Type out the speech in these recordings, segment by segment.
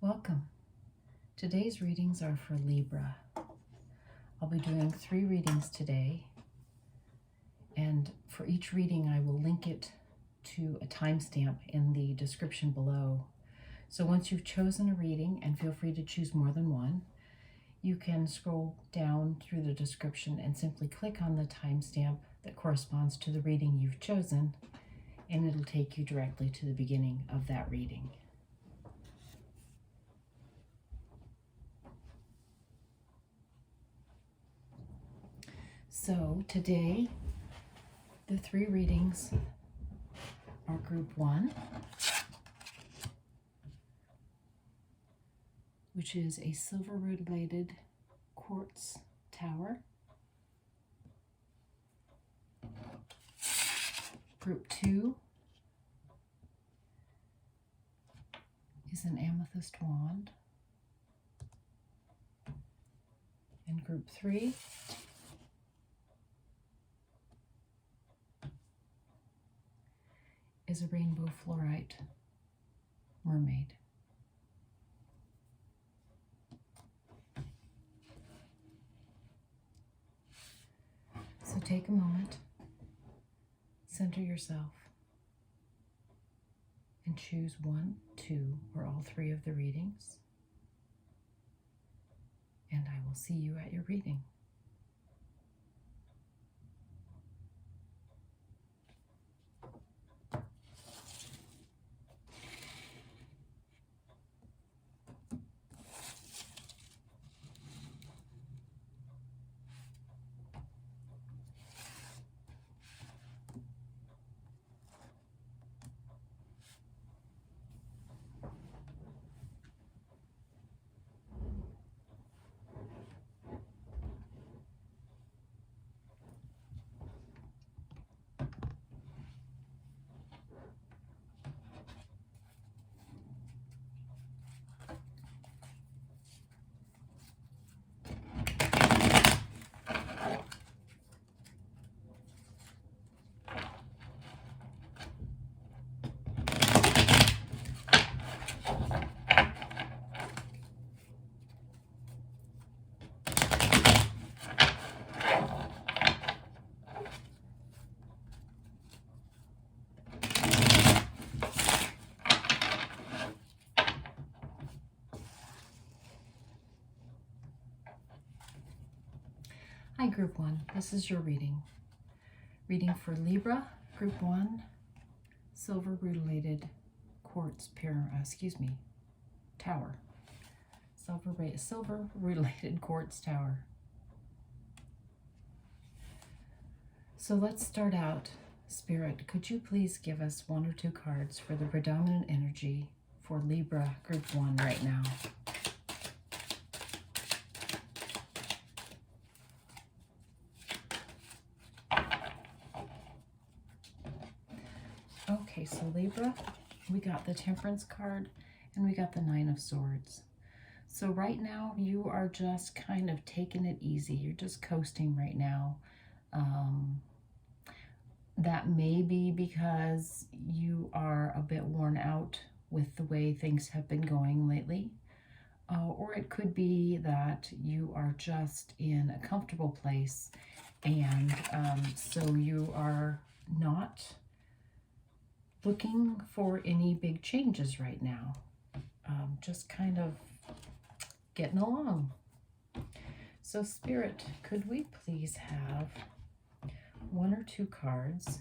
Welcome. Today's readings are for Libra. I'll be doing 3 readings today, and for each reading I will link it to a timestamp in the description below. So once you've chosen a reading, and feel free to choose more than one, you can scroll down through the description and simply click on the timestamp that corresponds to the reading you've chosen, and it'll take you directly to the beginning of that reading. So today, the 3 readings are group 1, which is a silver rutilated quartz tower. Group 2 is an amethyst wand. And group 3 is a rainbow fluorite mermaid. So take a moment, center yourself, and choose 1, 2, or all 3 of the readings. And I will see you at your reading. Hi, Group 1. This is your reading. Reading for Libra, Group 1, silver rutilated quartz tower. Silver rutilated quartz tower. So let's start out. Spirit, could you please give us 1 or 2 cards for the predominant energy for Libra, Group 1 right now? Okay, so Libra, we got the Temperance card and we got the 9 of Swords. So right now you are just kind of taking it easy. You're just coasting right now. That may be because you are a bit worn out with the way things have been going lately. Or it could be that you are just in a comfortable place, and so you are not looking for any big changes right now. Just kind of getting along. So Spirit, could we please have 1 or 2 cards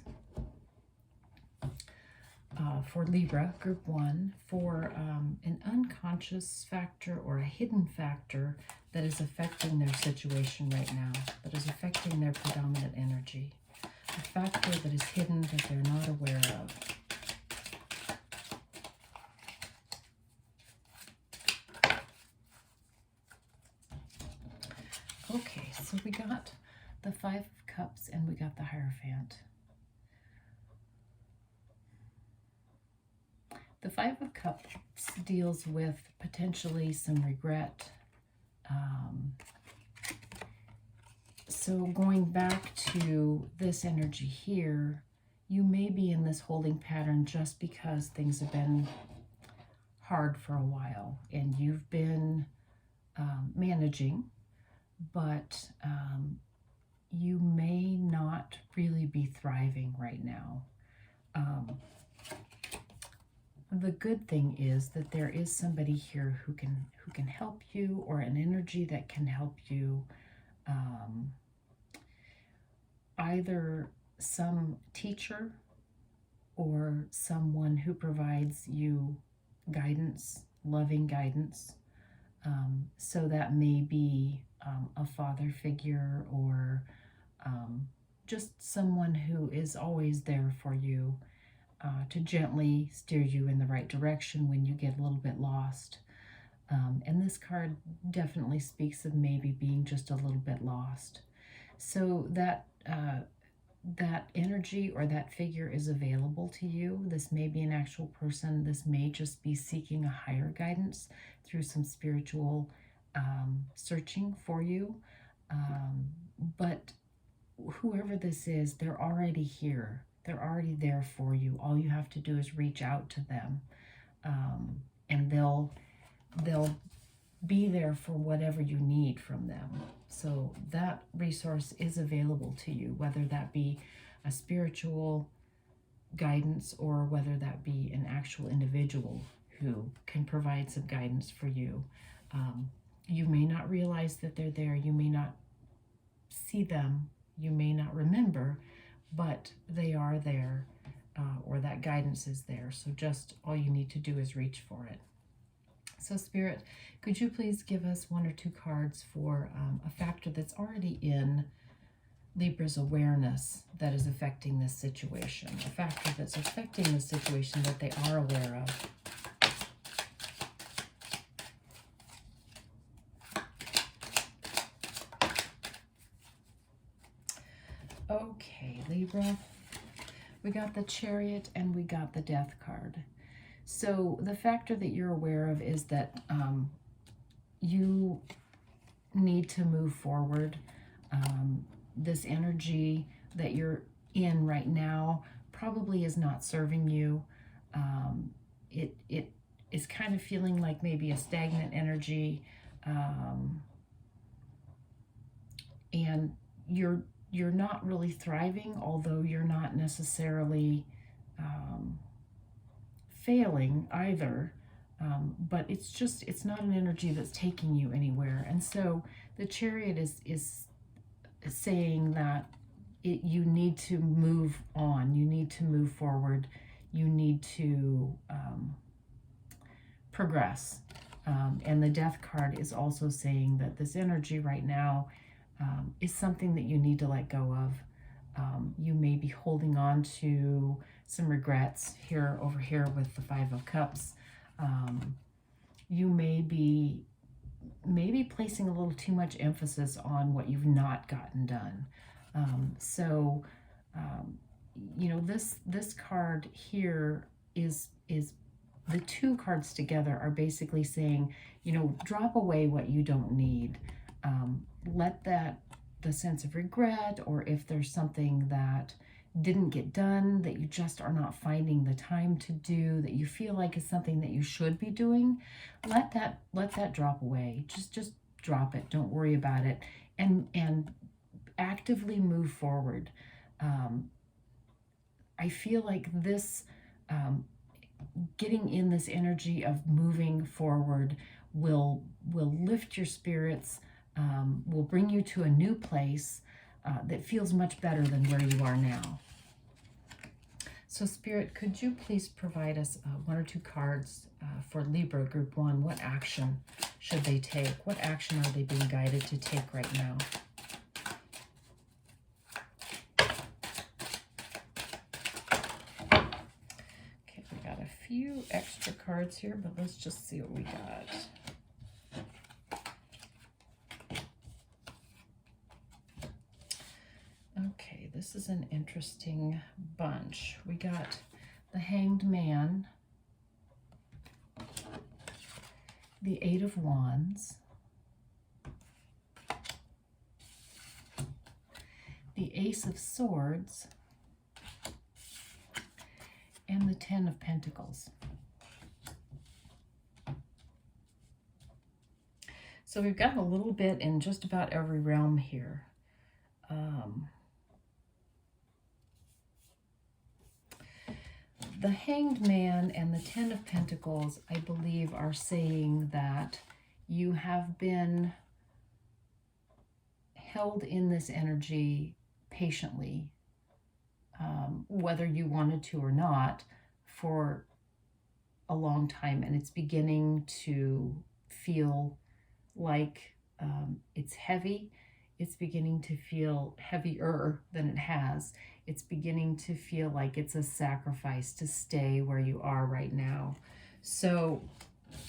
for Libra, Group 1, for an unconscious factor or a hidden factor that is affecting their situation right now, that is affecting their predominant energy. A factor that is hidden that they're not aware of. Okay, so we got the 5 of Cups and we got the Hierophant. The 5 of Cups deals with potentially some regret. So going back to this energy here, you may be in this holding pattern just because things have been hard for a while, and you've been managing, but you may not really be thriving right now. The good thing is that there is somebody here who can help you, or an energy that can help you. Either some teacher or someone who provides you guidance, loving guidance. So that may be a father figure, or just someone who is always there for you to gently steer you in the right direction when you get a little bit lost. And this card definitely speaks of maybe being just a little bit lost. So that energy or that figure is available to you. This may be an actual person. This may just be seeking a higher guidance through some spiritual searching for you. But whoever this is, they're already here. They're already there for you. All you have to do is reach out to them, and they'll be there for whatever you need from them. So that resource is available to you, whether that be a spiritual guidance or whether that be an actual individual who can provide some guidance for you. You may not realize that they're there. You may not see them. You may not remember, but they are there, or that guidance is there. So just all you need to do is reach for it. So Spirit, could you please give us 1 or 2 cards for a factor that's already in Libra's awareness that is affecting this situation, a factor that's affecting the situation that they are aware of. Okay, Libra, we got the Chariot and we got the Death card. So the factor that you're aware of is that you need to move forward. This energy that you're in right now probably is not serving you. It is kind of feeling like maybe a stagnant energy, and you're not really thriving, although you're not necessarily failing either, but it's not an energy that's taking you anywhere. And so the Chariot is saying that you need to move on, you need to move forward, you need to progress. And the Death card is also saying that this energy right now is something that you need to let go of. You may be holding on to some regrets over here with the 5 of Cups. You may be maybe placing a little too much emphasis on what you've not gotten done. You know, this card here is the 2 cards together are basically saying, you know, drop away what you don't need. Let the sense of regret, or if there's something that didn't get done that you just are not finding the time to do, that you feel like is something that you should be doing, let that drop away. Just drop it. Don't worry about it, and actively move forward. I feel like this getting in this energy of moving forward will lift your spirits, will bring you to a new place that feels much better than where you are now. So Spirit, could you please provide us 1 or 2 cards for Libra Group 1? What action should they take? What action are they being guided to take right now? Okay, we got a few extra cards here, but let's just see what we got. Okay, this is an interesting bunch. We got the Hanged Man, the 8 of Wands, the Ace of Swords, and the 10 of Pentacles. So we've got a little bit in just about every realm here. The Hanged Man and the Ten of Pentacles, I believe, are saying that you have been held in this energy patiently, whether you wanted to or not, for a long time, and it's beginning to feel like it's heavy. It's beginning to feel heavier than it has. It's beginning to feel like it's a sacrifice to stay where you are right now. So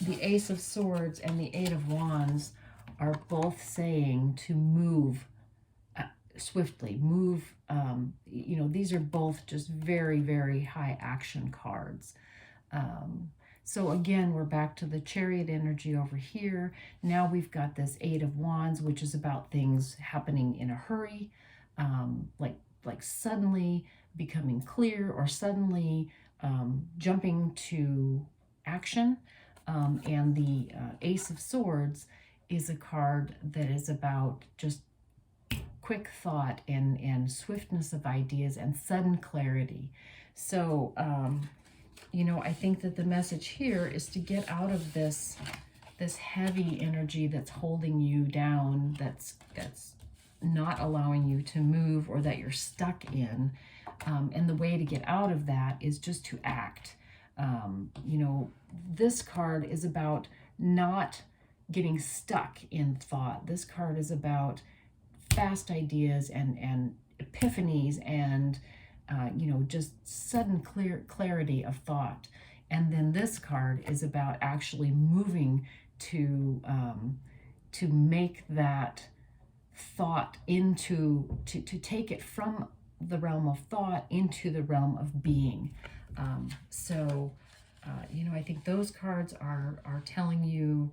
the Ace of Swords and the Eight of Wands are both saying to move swiftly, move. You know, these are both just very, very high action cards. So again, we're back to the Chariot energy over here. Now we've got this Eight of Wands, which is about things happening in a hurry, like suddenly becoming clear, or suddenly jumping to action. And the Ace of Swords is a card that is about just quick thought and swiftness of ideas and sudden clarity. So, you know, I think that the message here is to get out of this heavy energy that's holding you down, that's not allowing you to move, or that you're stuck in. And the way to get out of that is just to act. You know, this card is about not getting stuck in thought. This card is about fast ideas and epiphanies and you know, just sudden clarity of thought. And then this card is about actually moving to make that thought into, to take it from the realm of thought into the realm of being. So, you know, I think those cards are telling you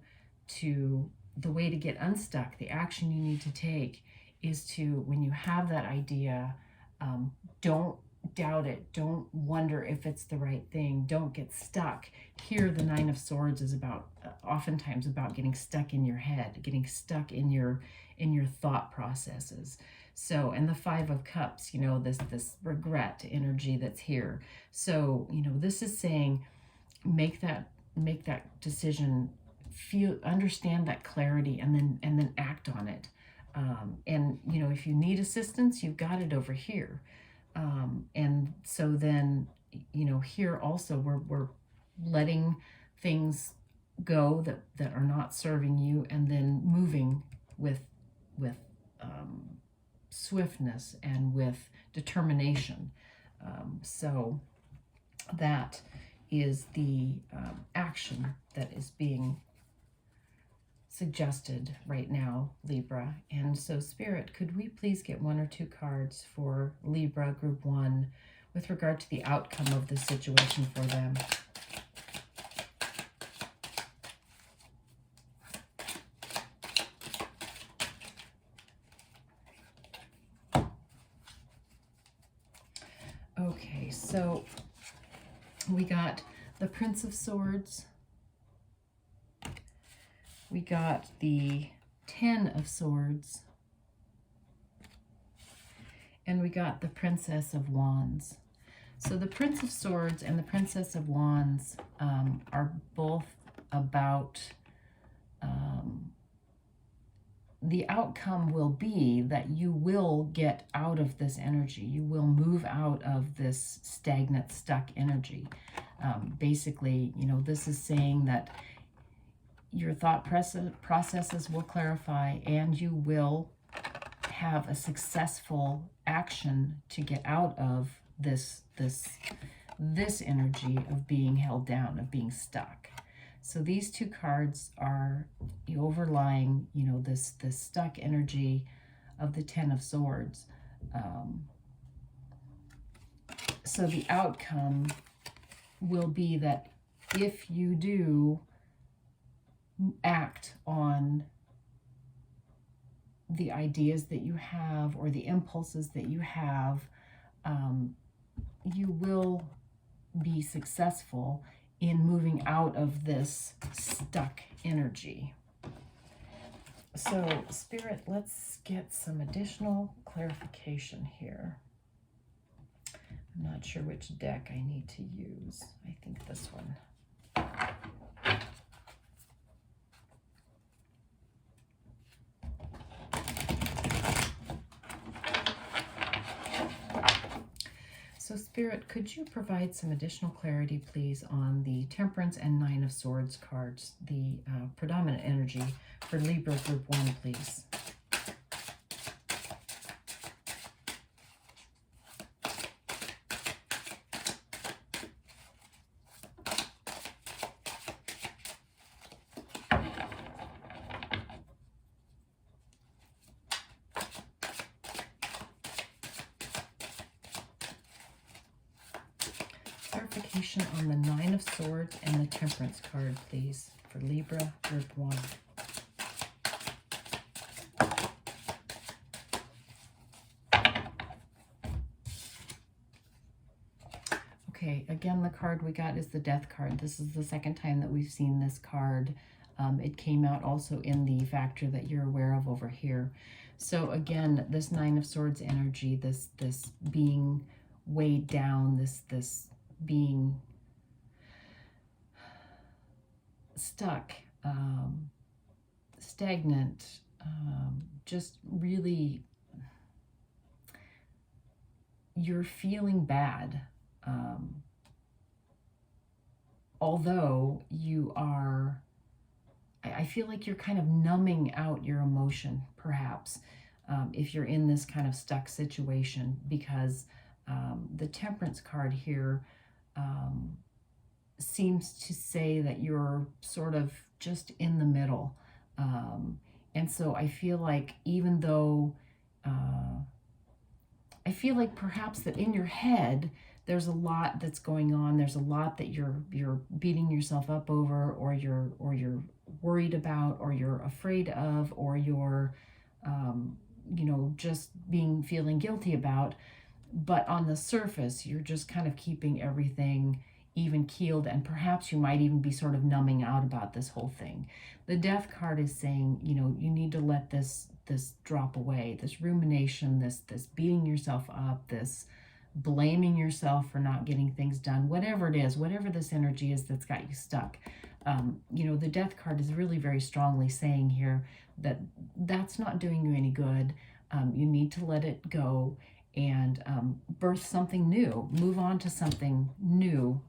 the way to get unstuck, the action you need to take is to, when you have that idea, don't doubt it. Don't wonder if it's the right thing. Don't get stuck. Here, the Nine of Swords is about, oftentimes about getting stuck in your head, getting stuck in your thought processes. So, and the Five of Cups, you know, this regret energy that's here. So, you know, this is saying, make that decision, understand that clarity, and then act on it. And, you know, if you need assistance, you've got it over here. And so then, you know, here also we're letting things go that are not serving you, and then moving with swiftness and with determination. So that is the action that is being suggested right now, Libra. And so, Spirit, could we please get one or two cards for Libra Group 1 with regard to the outcome of the situation for them? Okay, so we got the Prince of Swords. We got the Ten of Swords, and we got the Princess of Wands. So the Prince of Swords and the Princess of Wands are both about, the outcome will be that you will get out of this energy. You will move out of this stagnant, stuck energy. Basically, you know, this is saying that your thought processes will clarify, and you will have a successful action to get out of this energy of being held down, of being stuck. So these two cards are overlying, you know, this stuck energy of the Ten of Swords. So the outcome will be that if you do act on the ideas that you have or the impulses that you have, you will be successful in moving out of this stuck energy. So, Spirit, let's get some additional clarification here. I'm not sure which deck I need to use. I think this one. So, Spirit, could you provide some additional clarity, please, on the Temperance and Nine of Swords cards, the predominant energy for Libra Group 1, please? Clarification on the Nine of Swords and the Temperance card, please, for Libra Group 1. Okay, again, the card we got is the Death card. This is the second time that we've seen this card. It came out also in the factor that you're aware of over here. So again, this Nine of Swords energy, this being weighed down, this being stuck, stagnant, just really, you're feeling bad. Although you are, I feel like you're kind of numbing out your emotion, perhaps, if you're in this kind of stuck situation, because the Temperance card here seems to say that you're sort of just in the middle. And so I feel like even though, I feel like perhaps that in your head, there's a lot that's going on. There's a lot that you're beating yourself up over, or you're worried about, or you're afraid of, or you're, you know, just feeling guilty about. But on the surface, you're just kind of keeping everything even keeled, and perhaps you might even be sort of numbing out about this whole thing. The Death card is saying, you know, you need to let this drop away, this rumination, this beating yourself up, this blaming yourself for not getting things done, whatever it is, whatever this energy is that's got you stuck. You know, the Death card is really very strongly saying here that that's not doing you any good. You need to let it go and birth something new, move on to something new,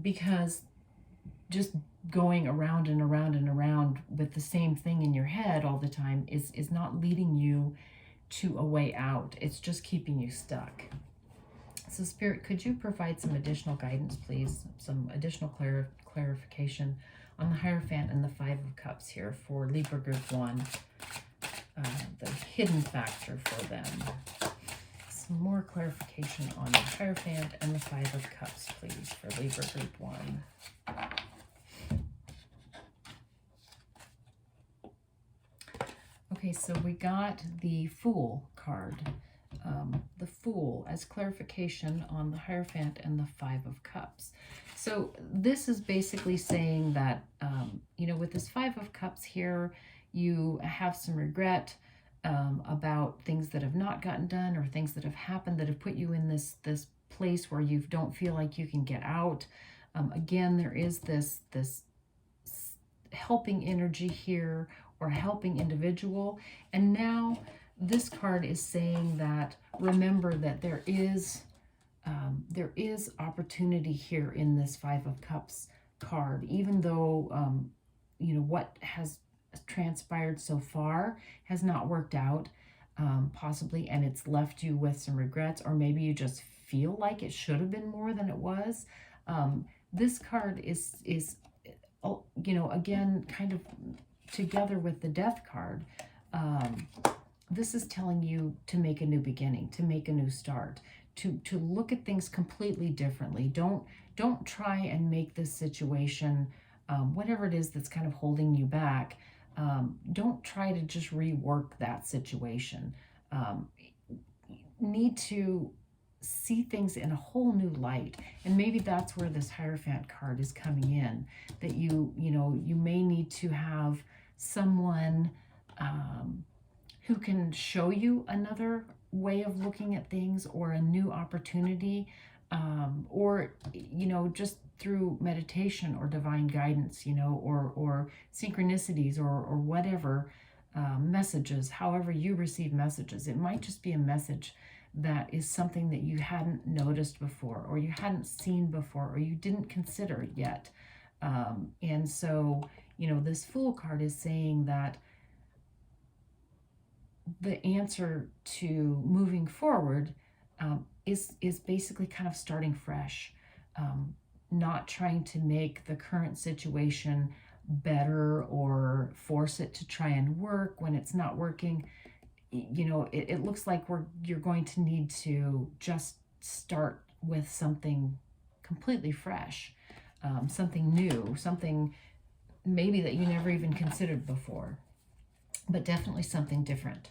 because just going around and around and around with the same thing in your head all the time is not leading you to a way out. It's just keeping you stuck. So Spirit, could you provide some additional guidance, please? Some additional clarification on the Hierophant and the Five of Cups here for Libra Group 1. The hidden factor for them. Some more clarification on the Hierophant and the Five of Cups, please, for Libra Group 1. Okay, so we got the Fool card. The Fool as clarification on the Hierophant and the Five of Cups. So this is basically saying that, you know, with this Five of Cups here, you have some regret about things that have not gotten done, or things that have happened that have put you in this place where you don't feel like you can get out. Again, there is this helping energy here, or helping individual. And now this card is saying that, remember that there is opportunity here in this Five of Cups card, even though, you know, what has transpired so far has not worked out, possibly, and it's left you with some regrets, or maybe you just feel like it should have been more than it was. This card is, you know, again, kind of together with the Death card, this is telling you to make a new beginning, to make a new start, to look at things completely differently. Don't try and make this situation, whatever it is that's kind of holding you back, don't try to just rework that situation. Need to see things in a whole new light. And maybe that's where this Hierophant card is coming in, that you know, you may need to have someone who can show you another way of looking at things, or a new opportunity, or, you know, just through meditation or divine guidance, you know, or synchronicities, or whatever, messages, however you receive messages. It might just be a message that is something that you hadn't noticed before, or you hadn't seen before, or you didn't consider yet. And so, you know, this Fool card is saying that the answer to moving forward is basically kind of starting fresh, not trying to make the current situation better or force it to try and work when it's not working. You know, it looks like you're going to need to just start with something completely fresh, something new, something maybe that you never even considered before, but definitely something different.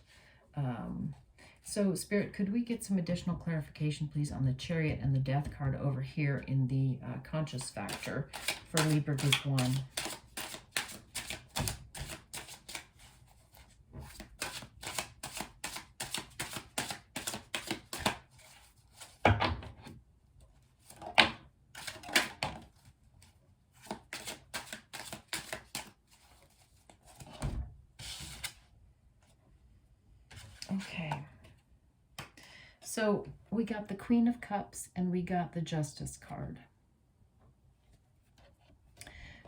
So Spirit, could we get some additional clarification, please, on the Chariot and the Death card over here in the conscious factor for Libra Group 1? Okay, so we got the Queen of Cups and we got the Justice card.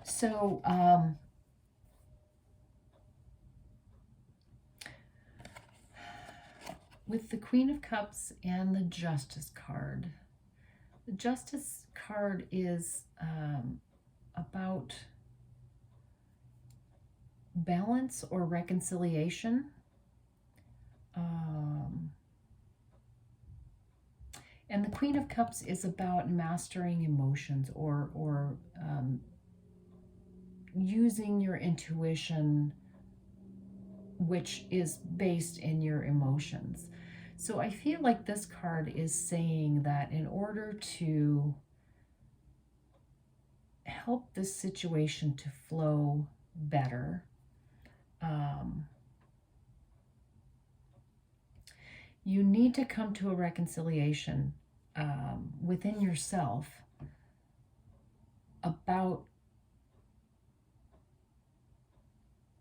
So with the Queen of Cups and the Justice card, the Justice card is about balance or reconciliation. And the Queen of Cups is about mastering emotions, or using your intuition, which is based in your emotions. So I feel like this card is saying that in order to help this situation to flow better, you need to come to a reconciliation within yourself about,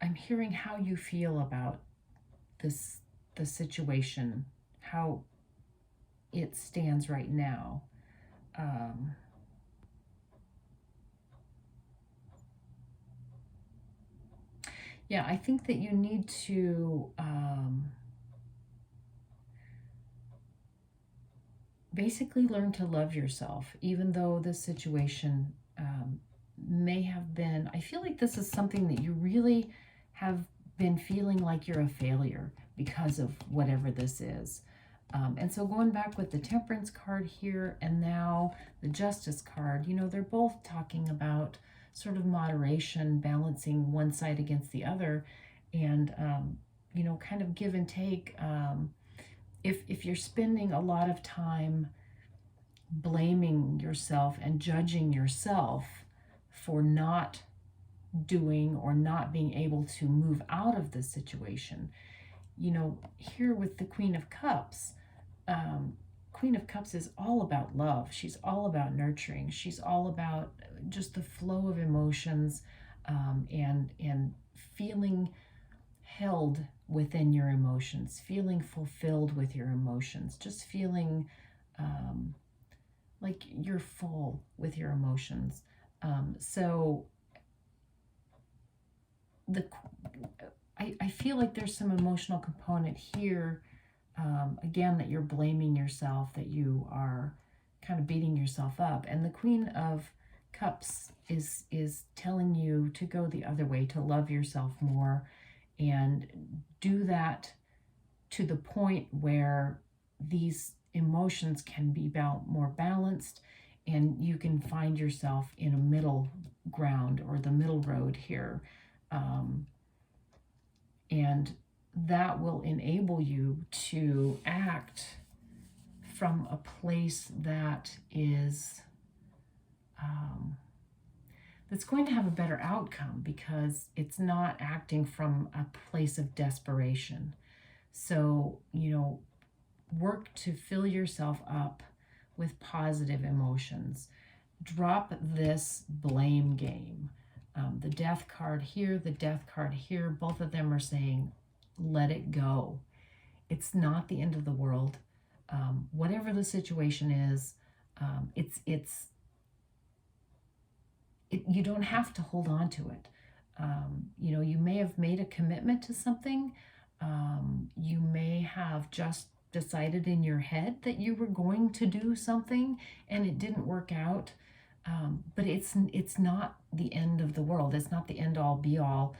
I'm hearing how you feel about the situation, how it stands right now. Yeah, I think that you need to basically learn to love yourself, even though this situation may have been, I feel like this is something that you really have been feeling like you're a failure because of whatever this is. And so going back with the Temperance card here and now the Justice card, you know, they're both talking about sort of moderation, balancing one side against the other, and, you know, kind of give and take. If you're spending a lot of time blaming yourself and judging yourself for not doing or not being able to move out of this situation, you know, here with the Queen of Cups, Queen of Cups is all about love. She's all about nurturing. She's all about just the flow of emotions, and feeling held within your emotions, feeling fulfilled with your emotions, just feeling like you're full with your emotions. So I feel like there's some emotional component here, again, that you're blaming yourself, that you are kind of beating yourself up. And the Queen of Cups is telling you to go the other way, to love yourself more, and do that to the point where these emotions can be more balanced, and you can find yourself in a middle ground, or the middle road here. And that will enable you to act from a place that is that's going to have a better outcome because it's not acting from a place of desperation. So, work to fill yourself up with positive emotions. Drop this blame game. The death card here, the death card here, both of them are saying, let it go. It's not the end of the world. Whatever the situation is, you don't have to hold on to it. You may have made a commitment to something. You may have just decided in your head that you were going to do something and it didn't work out. But it's not the end of the world. It's not the end all be all.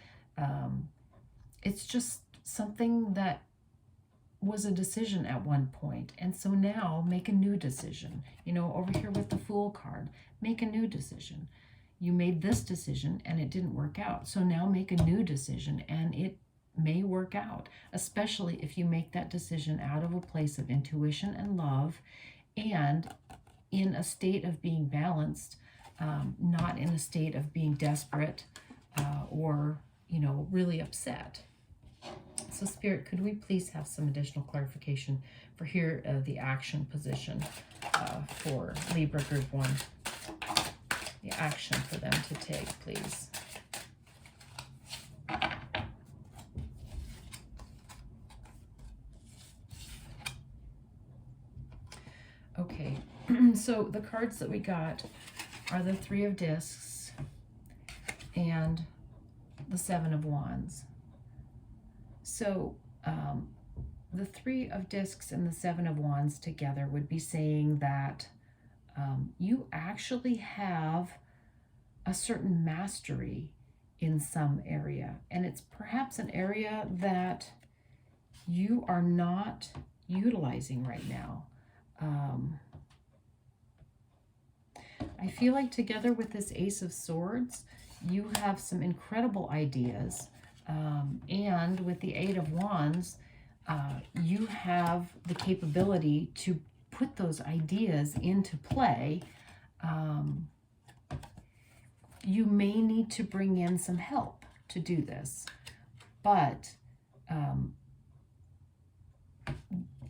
It's just something that was a decision at one point. And so now make a new decision. Over here with the Fool card, make a new decision. You made this decision and it didn't work out. So now make a new decision and it may work out, especially if you make that decision out of a place of intuition and love and in a state of being balanced, not in a state of being desperate or, really upset. So Spirit, could we please have some additional clarification for here, the action position for Libra Group 1? The action for them to take, please. Okay, so the cards that we got are the Three of Discs and the Seven of Wands. So the Three of Discs and the Seven of Wands together would be saying that you actually have a certain mastery in some area. And it's perhaps an area that you are not utilizing right now. I feel like together with this Ace of Swords, you have some incredible ideas. And with the Eight of Wands, you have the capability to put those ideas into play. You may need to bring in some help to do this. But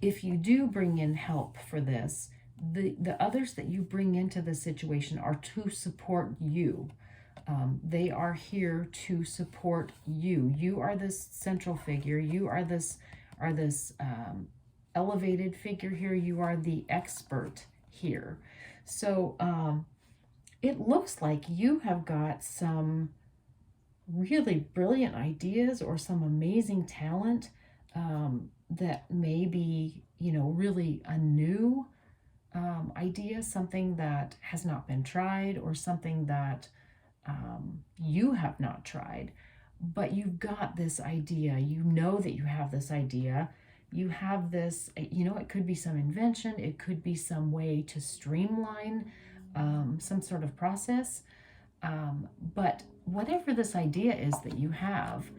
if you do bring in help for this, the others that you bring into the situation are to support you. They are here to support you. You are this central figure. You are this elevated figure here. You are the expert here. So it looks like you have got some really brilliant ideas or some amazing talent that may be, really a new idea, something that has not been tried or something that you have not tried, but you've got this idea. You know that you have this idea. You have this, it could be some invention. It could be some way to streamline some sort of process. But whatever this idea is that you have,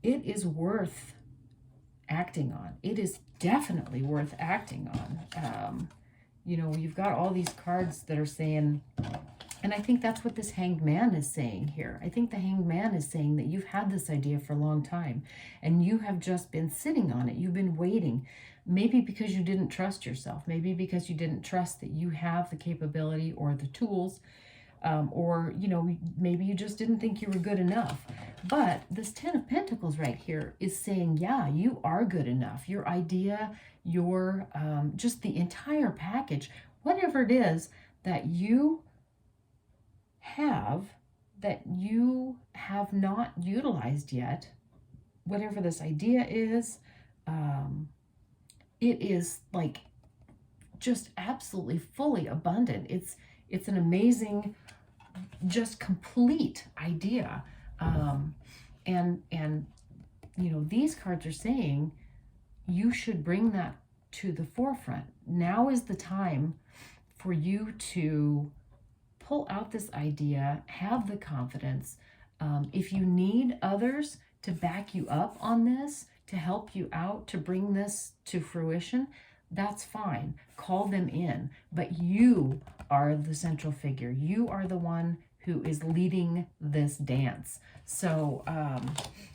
it is worth acting on. It is definitely worth acting on. You've got all these cards that are saying, and I think that's what this Hanged Man is saying here. I think the Hanged Man is saying that you've had this idea for a long time and you have just been sitting on it. You've been waiting, maybe because you didn't trust yourself, maybe because you didn't trust that you have the capability or the tools, or, maybe you just didn't think you were good enough. But this Ten of Pentacles right here is saying, yeah, you are good enough. Your idea, your, just the entire package, whatever it is that you have not utilized yet, whatever this idea is, it is like just absolutely fully abundant. It's an amazing, just complete idea. And these cards are saying you should bring that to the forefront. Now is the time for you to pull out this idea, have the confidence. If you need others to back you up on this, to help you out, to bring this to fruition, that's fine. Call them in. But you are the central figure. You are the one who is leading this dance. So,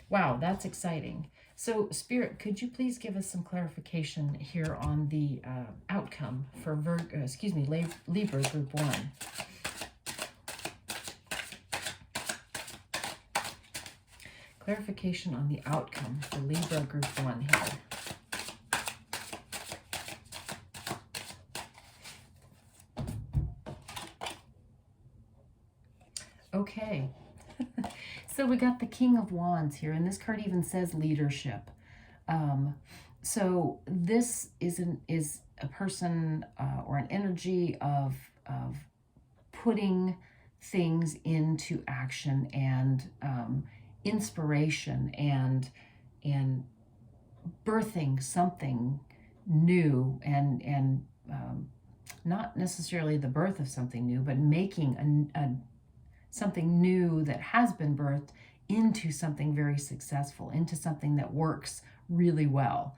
wow, that's exciting. So, Spirit, could you please give us some clarification here on the outcome for Libra Group 1? Clarification on the outcome for Libra Group 1 here. Okay, so we got the King of Wands here, and this card even says leadership. So this is a person or an energy of putting things into action and inspiration and birthing something new and not necessarily the birth of something new, but making something new that has been birthed into something very successful, into something that works really well.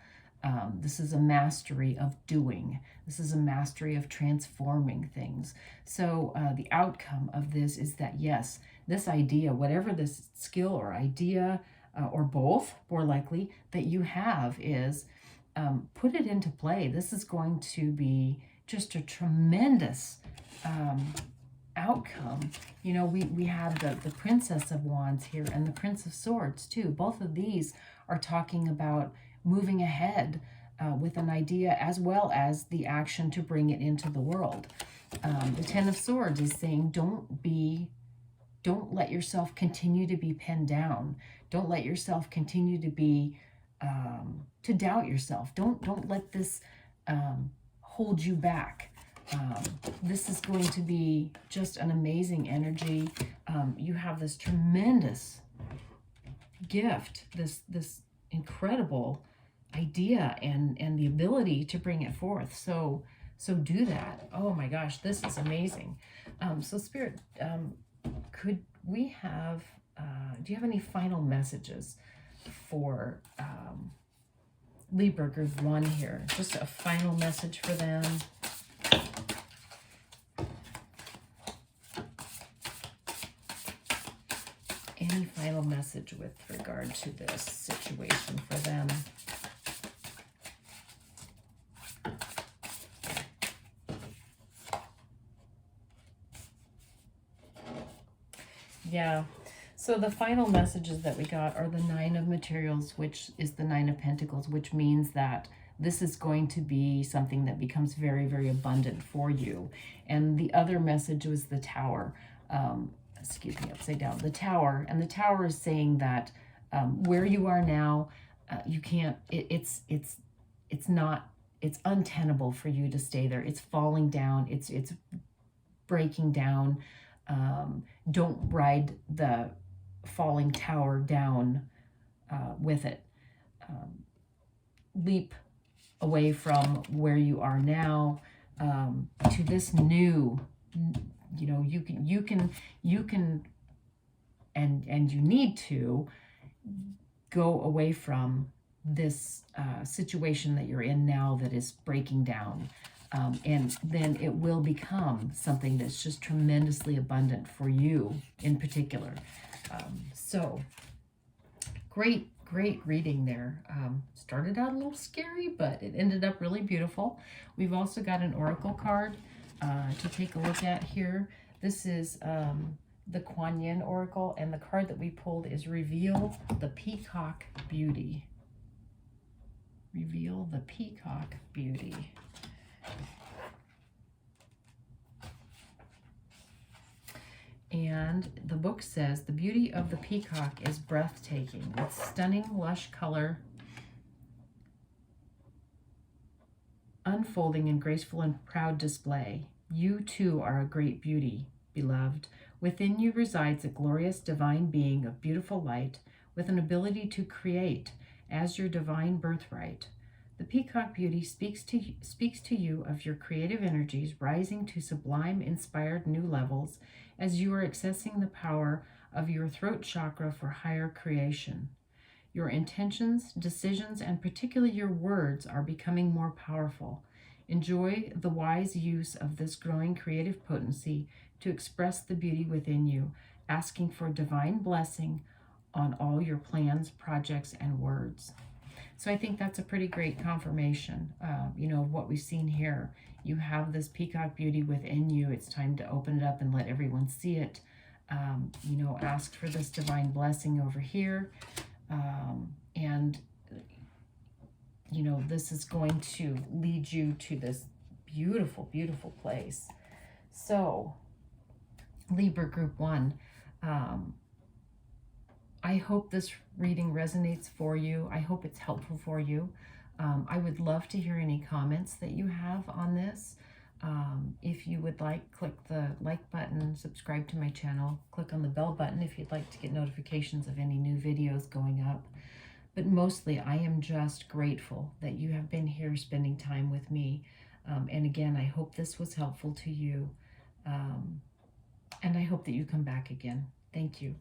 This is a mastery of doing. This is a mastery of transforming things. So the outcome of this is that, yes, this idea, whatever this skill or idea or both, more likely, that you have is put it into play. This is going to be just a tremendous outcome. You know, we have the Princess of Wands here and the Prince of Swords too. Both of these are talking about moving ahead with an idea as well as the action to bring it into the world. The Ten of Swords is saying don't let yourself continue to be pinned down. Don't let yourself continue to be to doubt yourself. Don't let this hold you back. This is going to be just an amazing energy. You have this tremendous gift, this incredible idea and the ability to bring it forth. So do that. Oh my gosh, this is amazing. So Spirit, could we have, do you have any final messages for Libra Group 1 here? Just a final message for them. Any final message with regard to this situation for them? Yeah, so the final messages that we got are the Nine of Materials, which is the Nine of Pentacles, which means that this is going to be something that becomes very, very abundant for you. And the other message was the Tower. Excuse me, upside down. The Tower. And the Tower is saying that where you are now, you can't, it's untenable for you to stay there. It's falling down. It's breaking down. Don't ride the falling tower down with it. Leap away from where you are now to this new, you know, you can and you need to go away from this situation that you're in now that is breaking down. And then it will become something that's just tremendously abundant for you in particular. So great reading there. Started out a little scary, but it ended up really beautiful. We've also got an oracle card to take a look at here. This is the Kuan Yin oracle, and the card that we pulled is Reveal the Peacock Beauty. Reveal the Peacock Beauty. And the book says, the beauty of the peacock is breathtaking, with stunning, lush color, unfolding in graceful and proud display. You too are a great beauty, beloved. Within you resides a glorious divine being of beautiful light, with an ability to create as your divine birthright. The Peacock Beauty speaks to you of your creative energies rising to sublime, inspired new levels as you are accessing the power of your throat chakra for higher creation. Your intentions, decisions, and particularly your words are becoming more powerful. Enjoy the wise use of this growing creative potency to express the beauty within you, asking for divine blessing on all your plans, projects, and words. So I think that's a pretty great confirmation, of what we've seen here. You have this peacock beauty within you. It's time to open it up and let everyone see it. Ask for this divine blessing over here. This is going to lead you to this beautiful, beautiful place. So, Libra Group 1, I hope this reading resonates for you. I hope it's helpful for you. I would love to hear any comments that you have on this. If you would like, click the like button, subscribe to my channel, click on the bell button if you'd like to get notifications of any new videos going up. But mostly, I am just grateful that you have been here spending time with me. And again, I hope this was helpful to you. And I hope that you come back again. Thank you.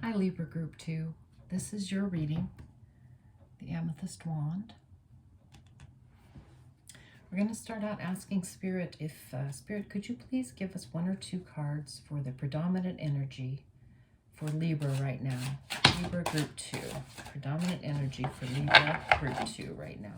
Hi, Libra Group 2. This is your reading, the Amethyst Wand. We're going to start out asking Spirit, Spirit, could you please give us 1 or 2 cards for the predominant energy for Libra right now? Libra Group 2. Predominant energy for Libra Group 2 right now.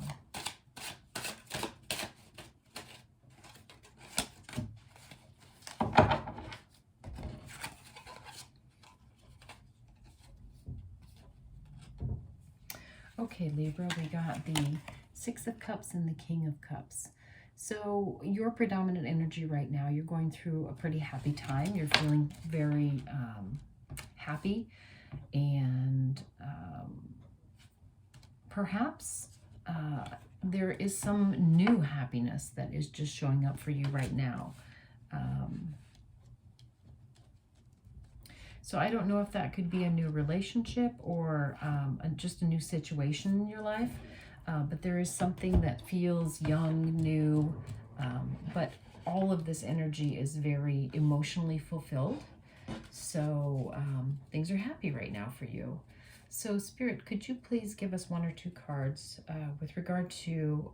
Okay, Libra, we got the 6 of Cups and the King of Cups. So your predominant energy right now, you're going through a pretty happy time. You're feeling very happy, and perhaps there is some new happiness that is just showing up for you right now. So I don't know if that could be a new relationship or just a new situation in your life, but there is something that feels young, new, but all of this energy is very emotionally fulfilled. So things are happy right now for you. So Spirit, could you please give us 1 or 2 cards with regard to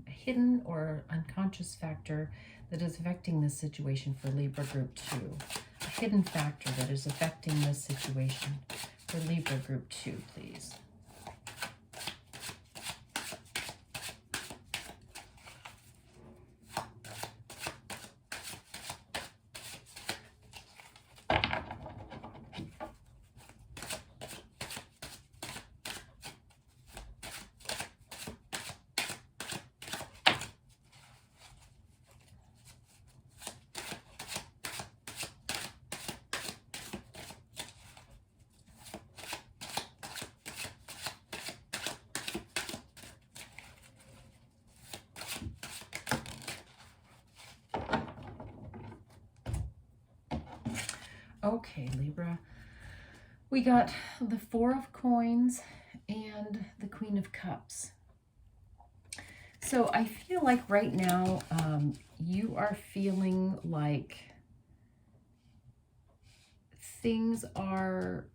a hidden or unconscious factor that is affecting this situation for Libra Group 2? A hidden factor that is affecting this situation for Libra Group 2, please. Okay, Libra. We got the Four of Coins and the Queen of Cups. So I feel like right now you are feeling like things are,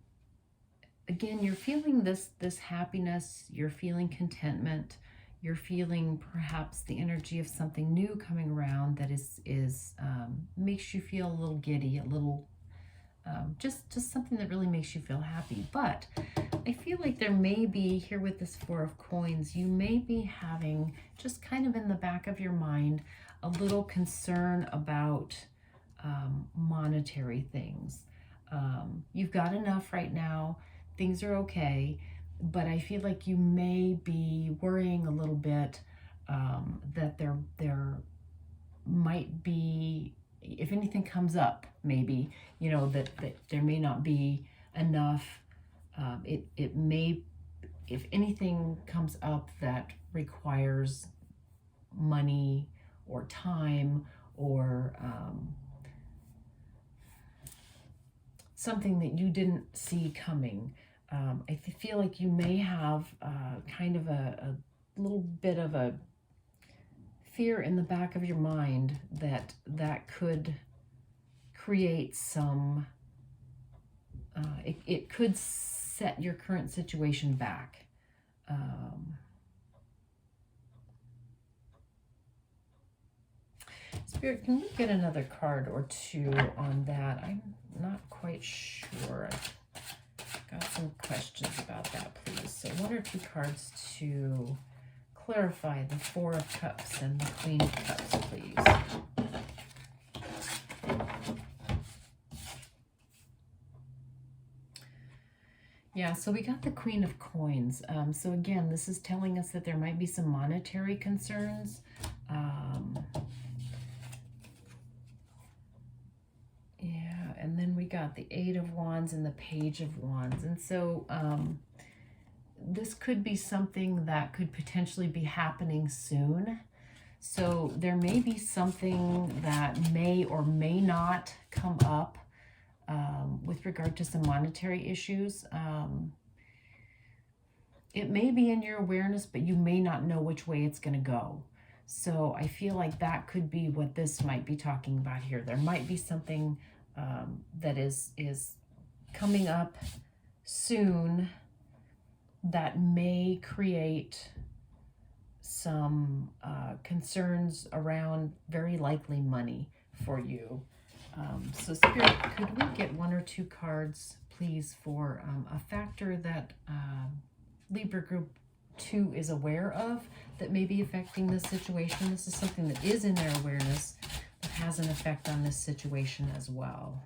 again, you're feeling this happiness, you're feeling contentment, you're feeling perhaps the energy of something new coming around that is makes you feel a little giddy, a little just something that really makes you feel happy. But I feel like there may be, here with this Four of Coins, you may be having just kind of in the back of your mind a little concern about monetary things. You've got enough right now, things are okay, but I feel like you may be worrying a little bit that there might be, if anything comes up, maybe, you know, that there may not be enough. It may, if anything comes up that requires money or time or something that you didn't see coming, I feel like you may have kind of a little bit of a fear in the back of your mind that could create some, it could set your current situation back. Spirit, can we get another card or two on that? I'm not quite sure. I've got some questions about that, please. So one or two cards to clarify the Four of Cups and the Queen of Cups, please. Yeah, so we got the Queen of Coins. So again, this is telling us that there might be some monetary concerns. Yeah, and then we got the Eight of Wands and the Page of Wands. And so this could be something that could potentially be happening soon. So there may be something that may or may not come up with regard to some monetary issues. It may be in your awareness, but you may not know which way it's going to go. So I feel like that could be what this might be talking about here. There might be something that is coming up soon that may create some concerns around, very likely, money for you. So Spirit, could we get one or two cards, please, for a factor that Libra Group 2 is aware of that may be affecting this situation? This is something that is in their awareness that has an effect on this situation as well.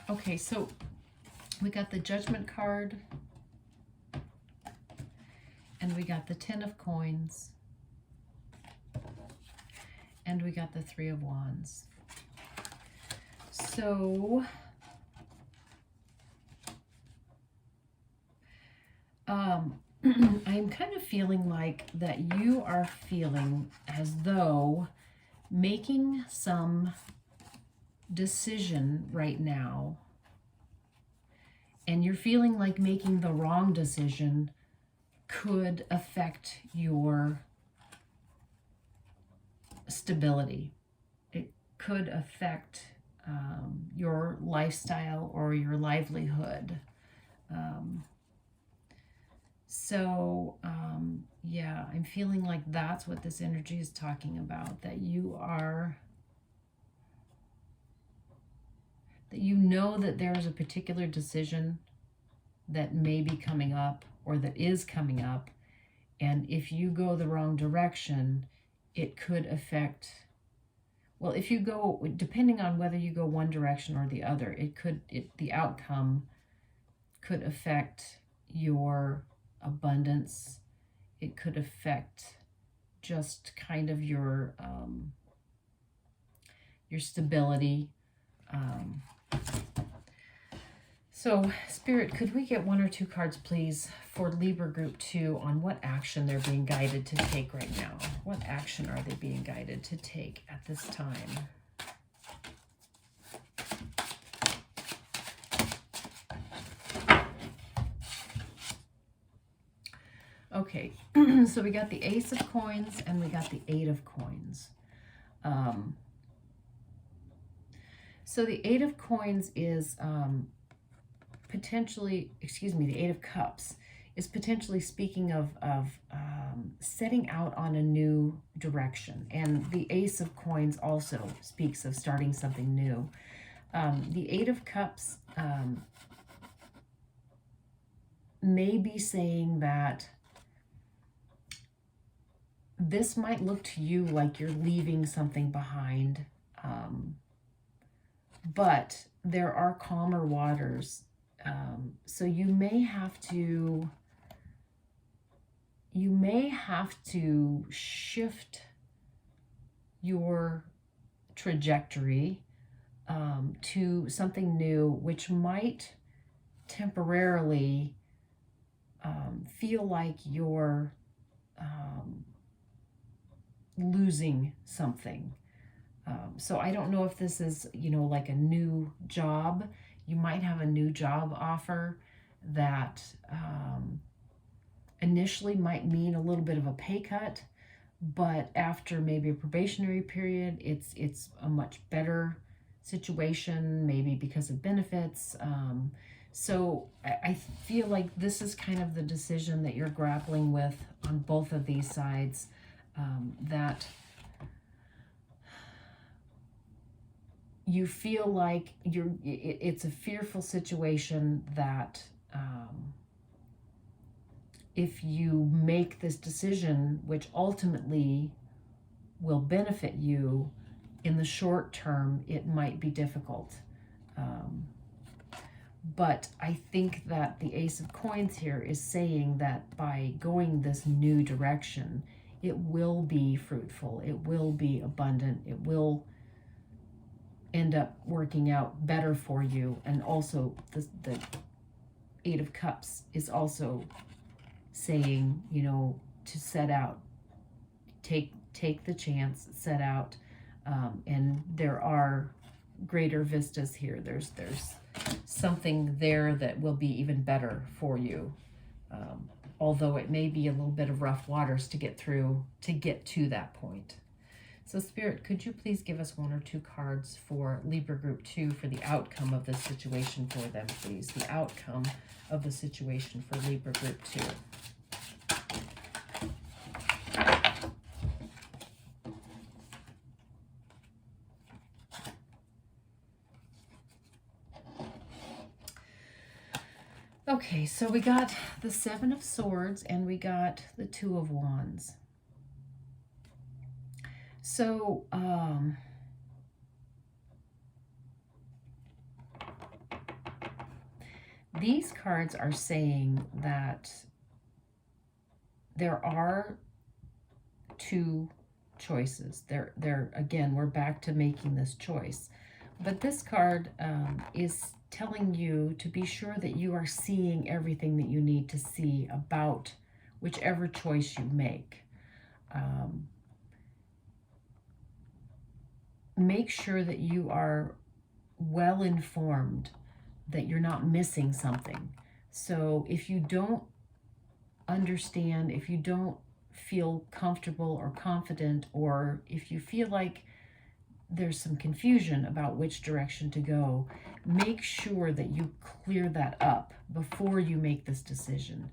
Okay, so we got the Judgment card, and we got the Ten of Coins, and we got the Three of Wands. So I'm kind of feeling like that you are feeling as though making some decision right now, and you're feeling like making the wrong decision could affect your stability. It could affect your lifestyle or your livelihood. Yeah, I'm feeling like that's what this energy is talking about, that you are, that you know that there is a particular decision that may be coming up or that is coming up, and if you go the wrong direction, it could affect, well, if you go, depending on whether you go one direction or the other, the outcome could affect your abundance. It could affect just kind of your stability. So, Spirit, could we get 1 or 2 cards, please, for Libra Group 2 on what action they're being guided to take right now? What action are they being guided to take at this time? Okay, so we got the Ace of Coins and we got the 8 of Coins. So the 8 of Coins is potentially, excuse me, the 8 of Cups is potentially speaking of setting out on a new direction. And the Ace of Coins also speaks of starting something new. The 8 of Cups may be saying that this might look to you like you're leaving something behind, but there are calmer waters. So you may have to shift your trajectory to something new, which might temporarily feel like you're losing something. So I don't know if this is, like a new job. You might have a new job offer that initially might mean a little bit of a pay cut, but after maybe a probationary period, it's a much better situation, maybe because of benefits. So I feel like this is kind of the decision that you're grappling with on both of these sides, that you feel like it's a fearful situation that if you make this decision, which ultimately will benefit you in the short term, it might be difficult. But I think that the Ace of Coins here is saying that by going this new direction, it will be fruitful, it will be abundant, it will end up working out better for you. And also the 8 of Cups is also saying, to set out, take the chance, set out, and there are greater vistas here. There's something there that will be even better for you, although it may be a little bit of rough waters to get through to get to that point. So Spirit, could you please give us 1 or 2 cards for Libra Group 2 for the outcome of this situation for them, please? The outcome of the situation for Libra Group 2. Okay, so we got the 7 of Swords and we got the 2 of Wands. So, these cards are saying that there are 2 choices. They're again, we're back to making this choice. But this card is telling you to be sure that you are seeing everything that you need to see about whichever choice you make. Make sure that you are well informed, that you're not missing something. So if you don't understand, if you don't feel comfortable or confident, or if you feel like there's some confusion about which direction to go, make sure that you clear that up before you make this decision.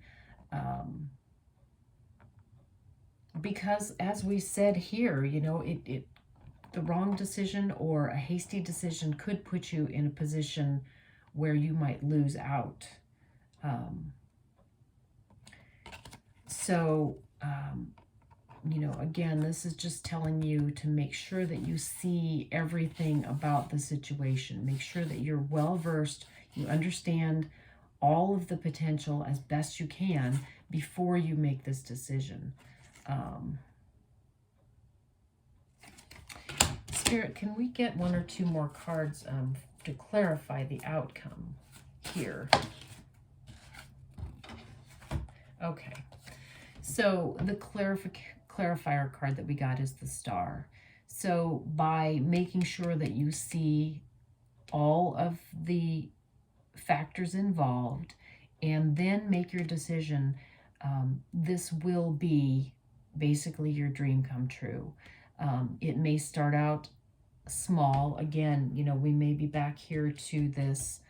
Because as we said here, the wrong decision or a hasty decision could put you in a position where you might lose out. Again, this is just telling you to make sure that you see everything about the situation. Make sure that you're well versed, you understand all of the potential as best you can before you make this decision. Spirit, can we get 1 or 2 more cards to clarify the outcome here. Okay, so the clarifier card that we got is the Star. So by making sure that you see all of the factors involved and then make your decision, this will be basically your dream come true. It may start out small. Again, you know, we may be back here to this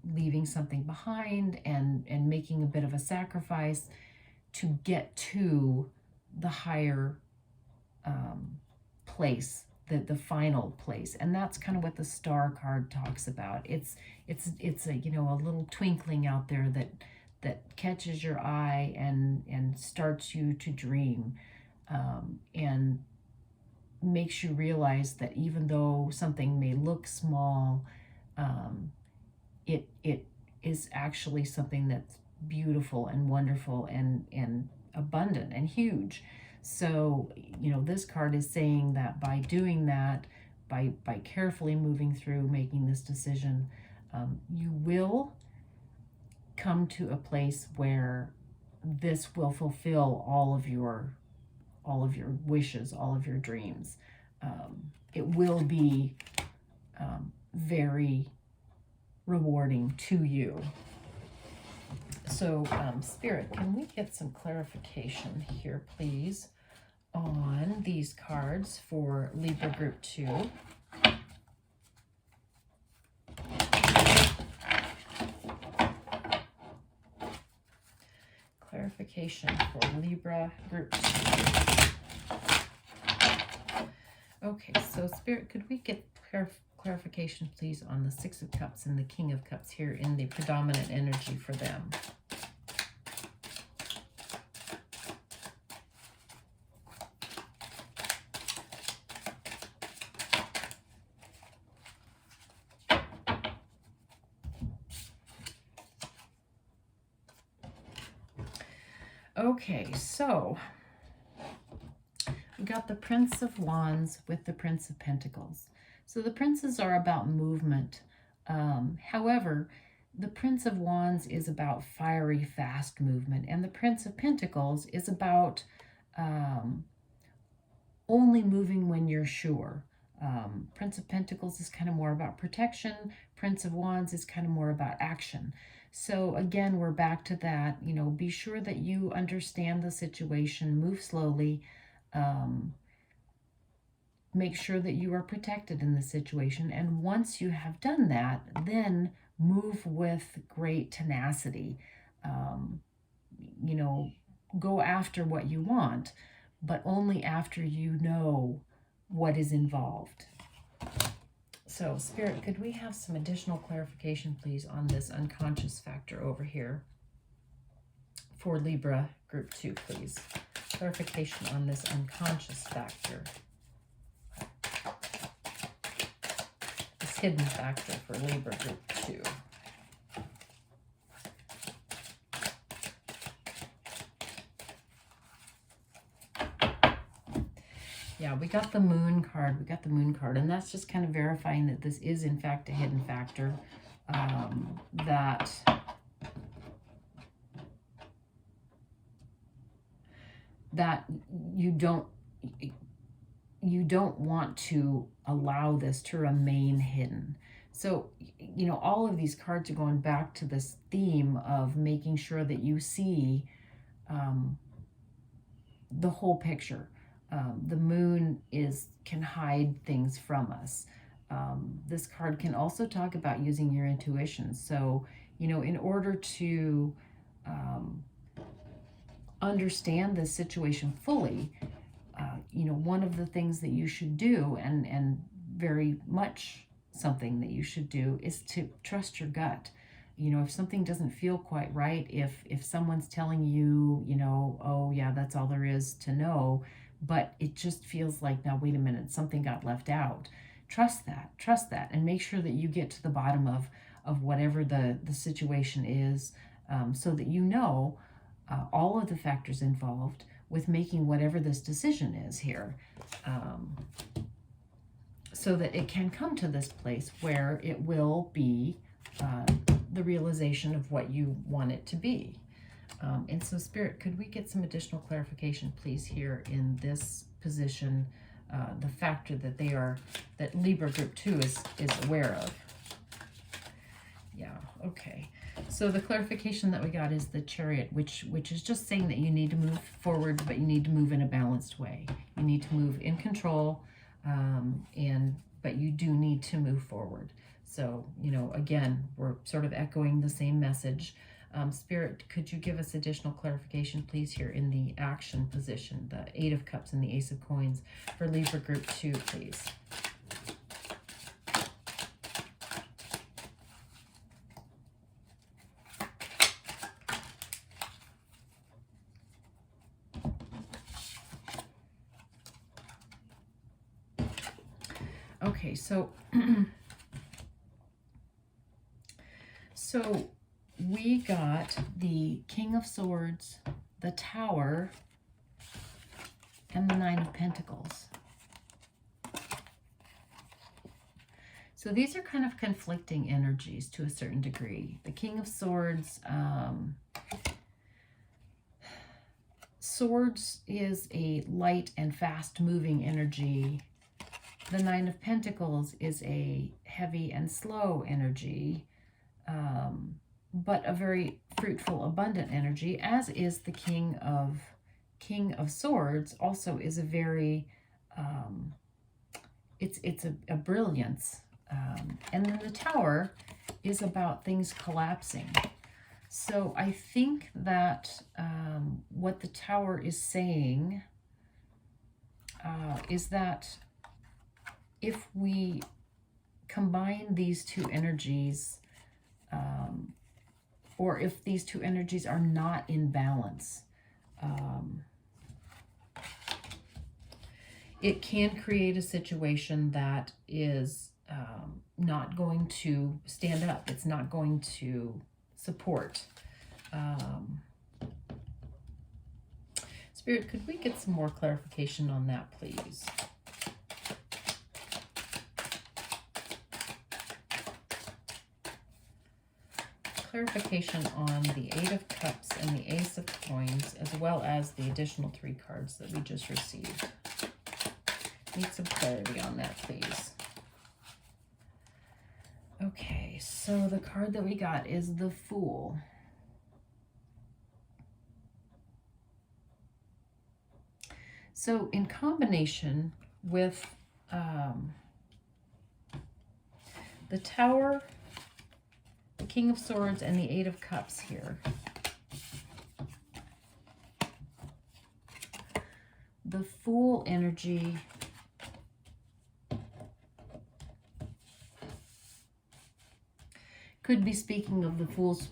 leaving something behind and making a bit of a sacrifice to get to the higher place, the final place. And that's kind of what the Star card talks about. It's a, you know, a little twinkling out there that catches your eye and starts you to dream, and makes you realize that even though something may look small, it is actually something that's beautiful and wonderful and abundant and huge. So, you know, this card is saying that by doing that, by carefully moving through, making this decision, you will come to a place where this will fulfill all of your wishes, all of your dreams. It will be very rewarding to you. So, Spirit, can we get some clarification here, please, on these cards for Libra Group 2? Clarification for Libra Group 2. Okay, so Spirit, could we get clarification, please, on the Six of Cups and the King of Cups here in the predominant energy for them? Okay, so we got the Prince of Wands with the Prince of Pentacles. So the princes are about movement. However, the Prince of Wands is about fiery, fast movement, and the Prince of Pentacles is about only moving when you're sure. Prince of Pentacles is kind of more about protection. Prince of Wands is kind of more about action. So again, we're back to that, you know, be sure that you understand the situation, move slowly, make sure that you are protected in the situation. And once you have done that, then move with great tenacity. You know, go after what you want, but only after you know what is involved. So, Spirit, could we have some additional clarification, please, on this unconscious factor over here for Libra Group 2, please? Clarification on this unconscious factor. This hidden factor for Libra Group 2. Yeah, we got the Moon card. We got the Moon card, and that's just kind of verifying that this is, in fact, a hidden factor, that you don't want to allow this to remain hidden. So, you know, all of these cards are going back to this theme of making sure that you see the whole picture. The Moon can hide things from us. This card can also talk about using your intuition. So, you know, in order to understand this situation fully, you know, one of the things that you should do, and very much something that you should do, is to trust your gut. You know, if something doesn't feel quite right, if someone's telling you, you know, oh yeah, that's all there is to know, but it just feels like, now wait a minute, something got left out. Trust that, and make sure that you get to the bottom of whatever the situation is, so that you know all of the factors involved with making whatever this decision is here, so that it can come to this place where it will be the realization of what you want it to be. And so, Spirit, could we get some additional clarification, please, here in this position, the factor that that Libra group 2 is aware of? Yeah, okay. So the clarification that we got is the Chariot, which is just saying that you need to move forward, but you need to move in a balanced way. You need to move in control, but you do need to move forward. So, you know, again, we're sort of echoing the same message. Spirit, could you give us additional clarification, please, here in the action position, the 8 of Cups and the Ace of Coins for Libra group 2, please? Okay, so so we got the King of Swords, the Tower, and the 9 of Pentacles. So these are kind of conflicting energies to a certain degree. The King of Swords, Swords is a light and fast-moving energy. The 9 of Pentacles is a heavy and slow energy, but a very fruitful, abundant energy, as is the King of Swords. Also is a very, it's a brilliance. And then the Tower is about things collapsing. So I think that what the Tower is saying is that if we combine these two energies, or if these two energies are not in balance, it can create a situation that is not going to stand up. It's not going to support. Spirit, could we get some more clarification on that, please? Clarification on the 8 of Cups and the Ace of Coins, as well as the additional 3 cards that we just received. Need some clarity on that, please. Okay, so the card that we got is the Fool. So in combination with the Tower, the King of Swords, and the 8 of Cups here, the Fool energy could be speaking of the Fool's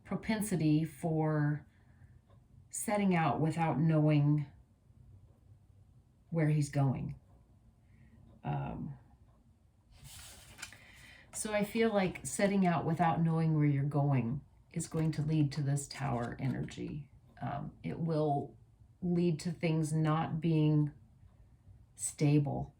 propensity for setting out without knowing where he's going. So I feel like setting out without knowing where you're going is going to lead to this Tower energy. It will lead to things not being stable.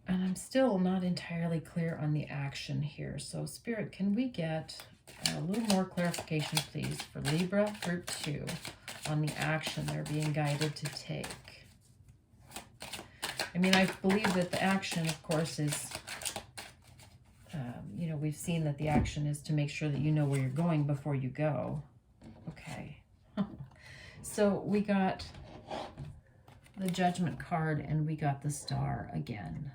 And I'm still not entirely clear on the action here. So Spirit, can we get a little more clarification, please, for Libra Group 2 on the action they're being guided to take? I mean, I believe that the action, of course, is, you know, we've seen that the action is to make sure that you know where you're going before you go. Okay. So we got the Judgment card and we got the Star again.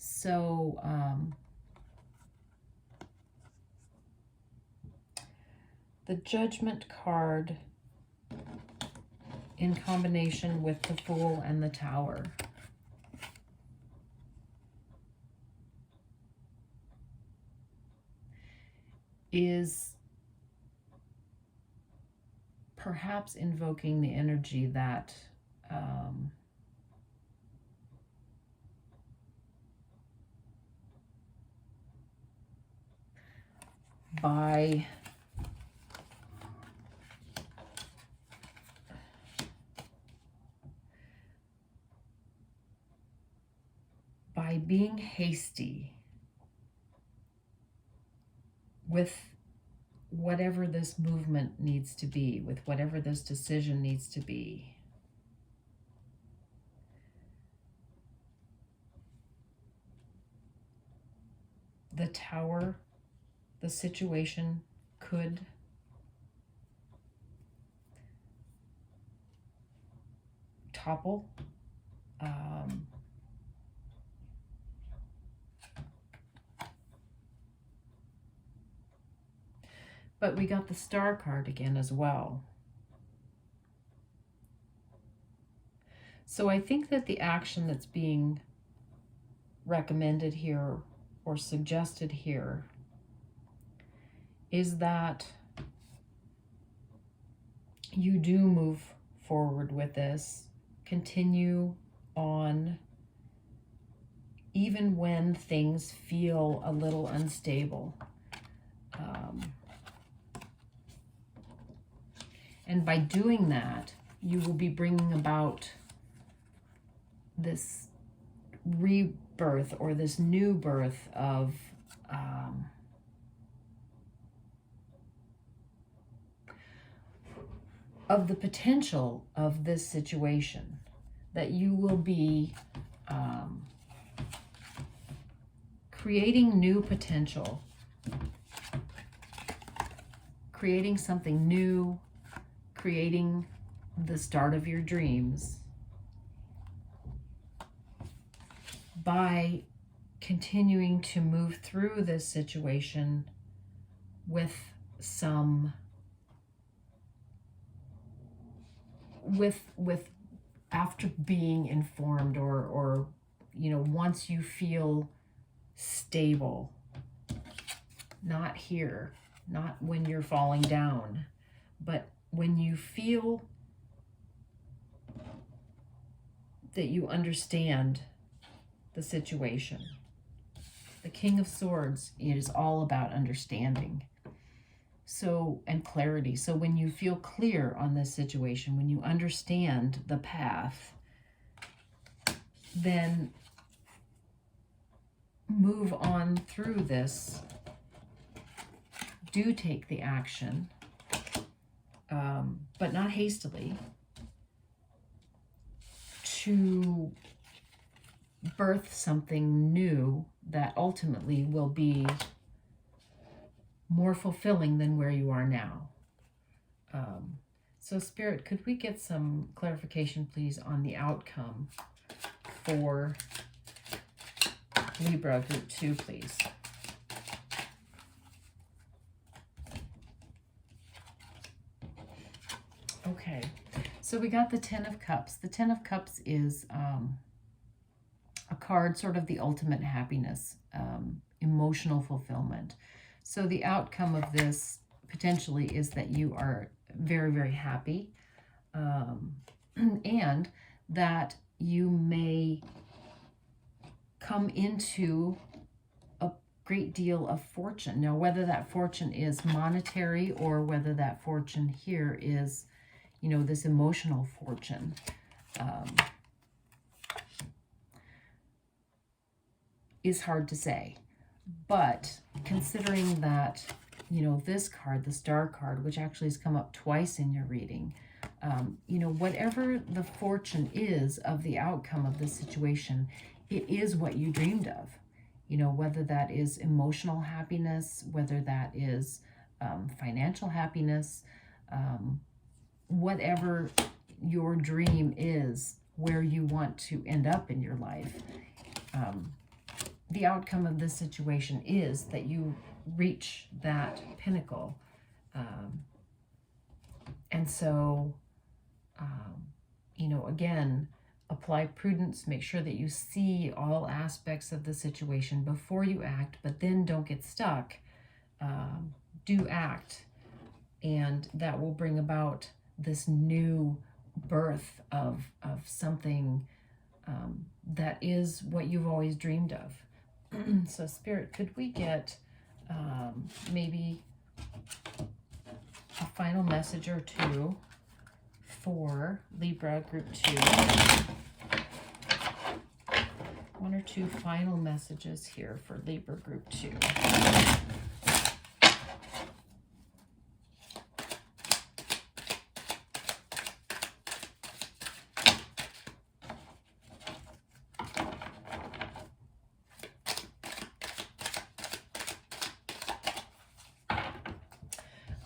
So, the Judgment card in combination with the Fool and the Tower is perhaps invoking the energy that by by being hasty with whatever this movement needs to be, with whatever this decision needs to be, the Tower, the situation could topple. But we got the Star card again as well. So I think that the action that's being recommended here or suggested here is that you do move forward with this, continue on, even when things feel a little unstable. And by doing that, you will be bringing about this rebirth or this new birth of the potential of this situation, that you will be creating new potential, creating something new, creating the start of your dreams by continuing to move through this situation with some after being informed or you know, once you feel stable, not here, not when you're falling down, but when you feel that you understand the situation. The King of Swords is all about understanding. So, and clarity. So when you feel clear on this situation, when you understand the path, then move on through this. Do take the action, but not hastily, to birth something new that ultimately will be more fulfilling than where you are now. So Spirit, could we get some clarification, please, on the outcome for Libra Group 2, please? Okay, so we got the Ten of Cups. The Ten of Cups is a card, sort of the ultimate happiness, emotional fulfillment. So the outcome of this potentially is that you are very, very happy, and that you may come into a great deal of fortune. Now, whether that fortune is monetary or whether that fortune here is, you know, this emotional fortune, is hard to say. But considering that, you know, this card, the Star card, which actually has come up twice in your reading, you know, whatever the fortune is of the outcome of this situation, it is what you dreamed of. You know, whether that is emotional happiness, whether that is financial happiness, whatever your dream is, where you want to end up in your life, the outcome of this situation is that you reach that pinnacle. And so, you know, again, apply prudence, make sure that you see all aspects of the situation before you act, but then don't get stuck. Do act, and that will bring about this new birth of something that is what you've always dreamed of. So Spirit, could we get maybe a final message or two for Libra Group 2? 1 or or two final messages here for Libra Group 2.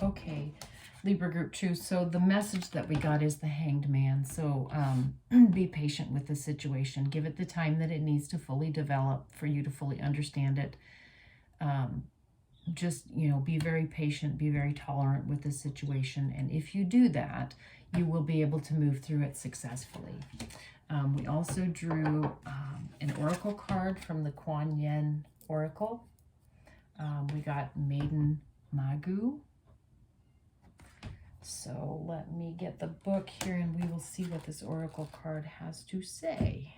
Okay, Libra Group 2. So the message that we got is the Hanged Man. So be patient with the situation. Give it the time that it needs to fully develop for you to fully understand it. Just, you know, be very patient, be very tolerant with the situation. And if you do that, you will be able to move through it successfully. We also drew an oracle card from the Kuan Yin Oracle. We got Maiden Magu. So let me get the book here and we will see what this oracle card has to say.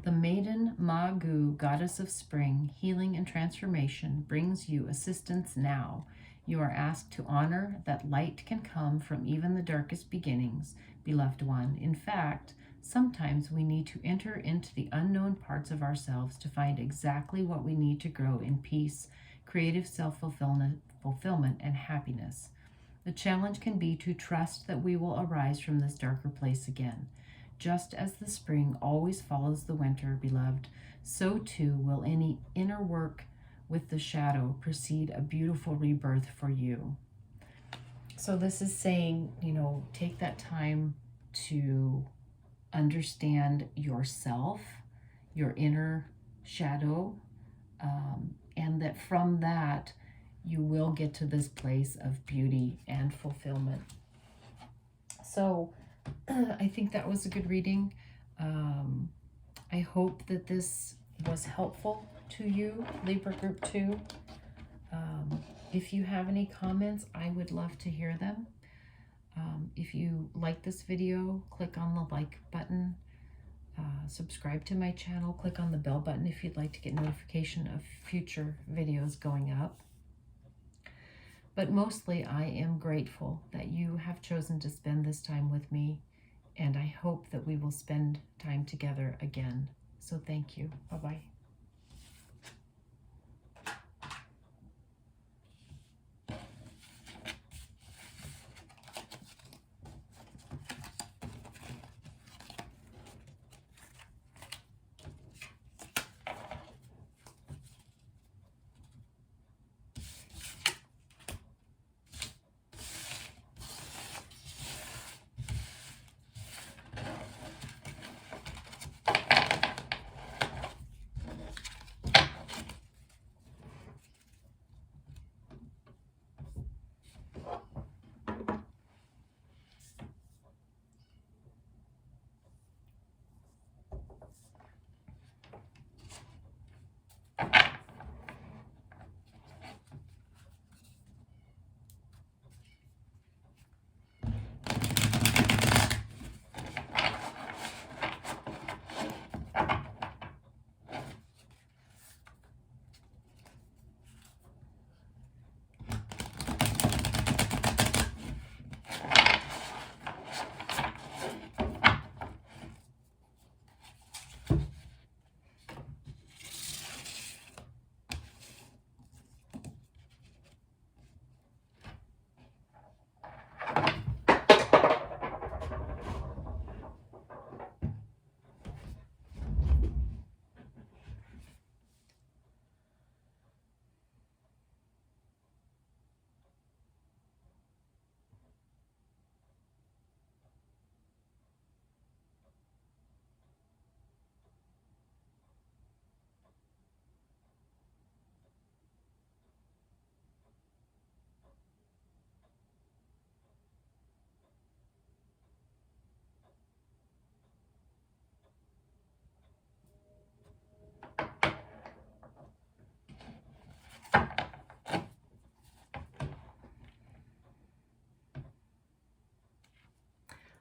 The Maiden Magu, goddess of spring, healing and transformation, brings you assistance now. You are asked to honor that light can come from even the darkest beginnings, beloved one. In fact, sometimes we need to enter into the unknown parts of ourselves to find exactly what we need to grow in peace, creative self-fulfillment, and happiness. The challenge can be to trust that we will arise from this darker place again. Just as the spring always follows the winter, beloved, so too will any inner work with the shadow precede a beautiful rebirth for you. So this is saying, you know, take that time to understand yourself, your inner shadow, and that from that you will get to this place of beauty and fulfillment. So I think that was a good reading. I hope that this was helpful to you, Libra Group 2. If you have any comments, I would love to hear them. If you like this video, click on the like button. Subscribe to my channel. Click on the bell button if you'd like to get notification of future videos going up. But mostly, I am grateful that you have chosen to spend this time with me, and I hope that we will spend time together again. So thank you. Bye-bye.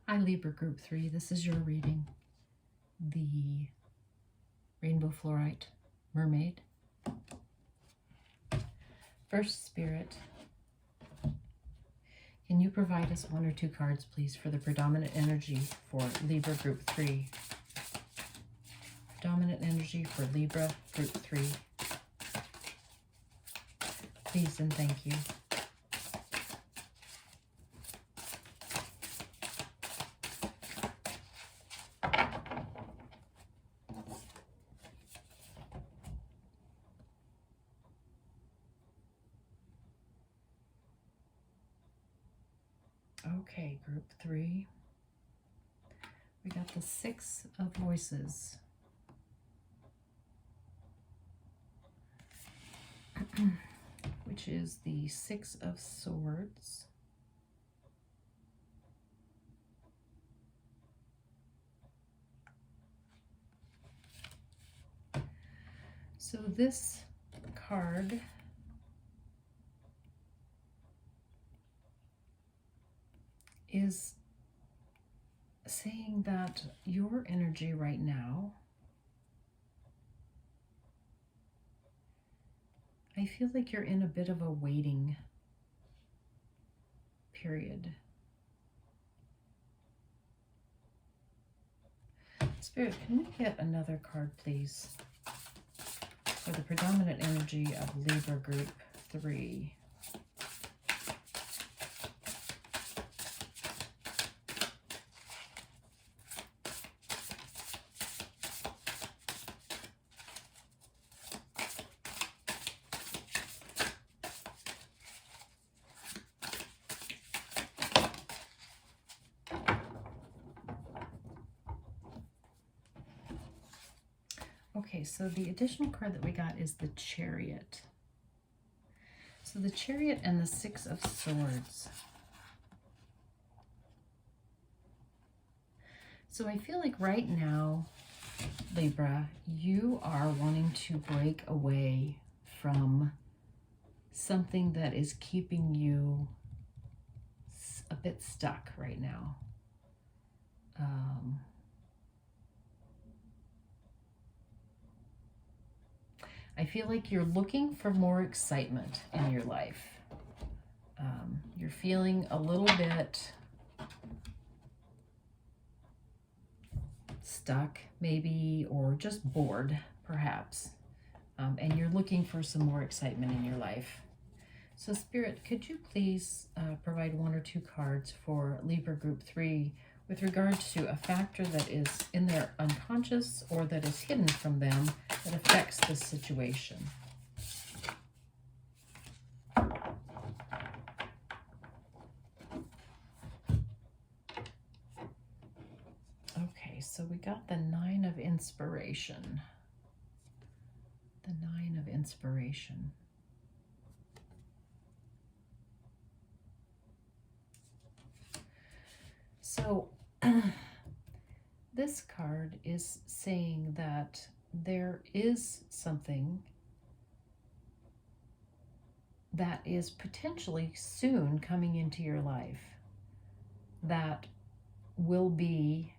Hi, Libra Group 3. This is your reading. The Rainbow Fluorite Mermaid. First Spirit, Can you provide us 1 or 2 cards, please, for the predominant energy for Libra Group 3? Predominant energy for Libra Group 3. Please and thank you. Okay, Group 3. We got the 6 of Voices. Which is the 6 of Swords. So this card is saying that your energy right now, I feel like you're in a bit of a waiting period. Spirit, can we get another card, please, for the predominant energy of Libra Group 3? Okay, so the additional card that we got is the Chariot. So the Chariot and the 6 of Swords. So I feel like right now, Libra, you are wanting to break away from something that is keeping you a bit stuck right now. I feel like you're looking for more excitement in your life. You're feeling a little bit stuck, maybe, or just bored, perhaps. And you're looking for some more excitement in your life. So, Spirit, could you please provide 1 or 2 cards for Libra Group 3 with regards to a factor that is in their unconscious or that is hidden from them that affects this situation? Okay, so we got the 9 of Inspiration. The 9 of Inspiration. So this card is saying that there is something that is potentially soon coming into your life that will be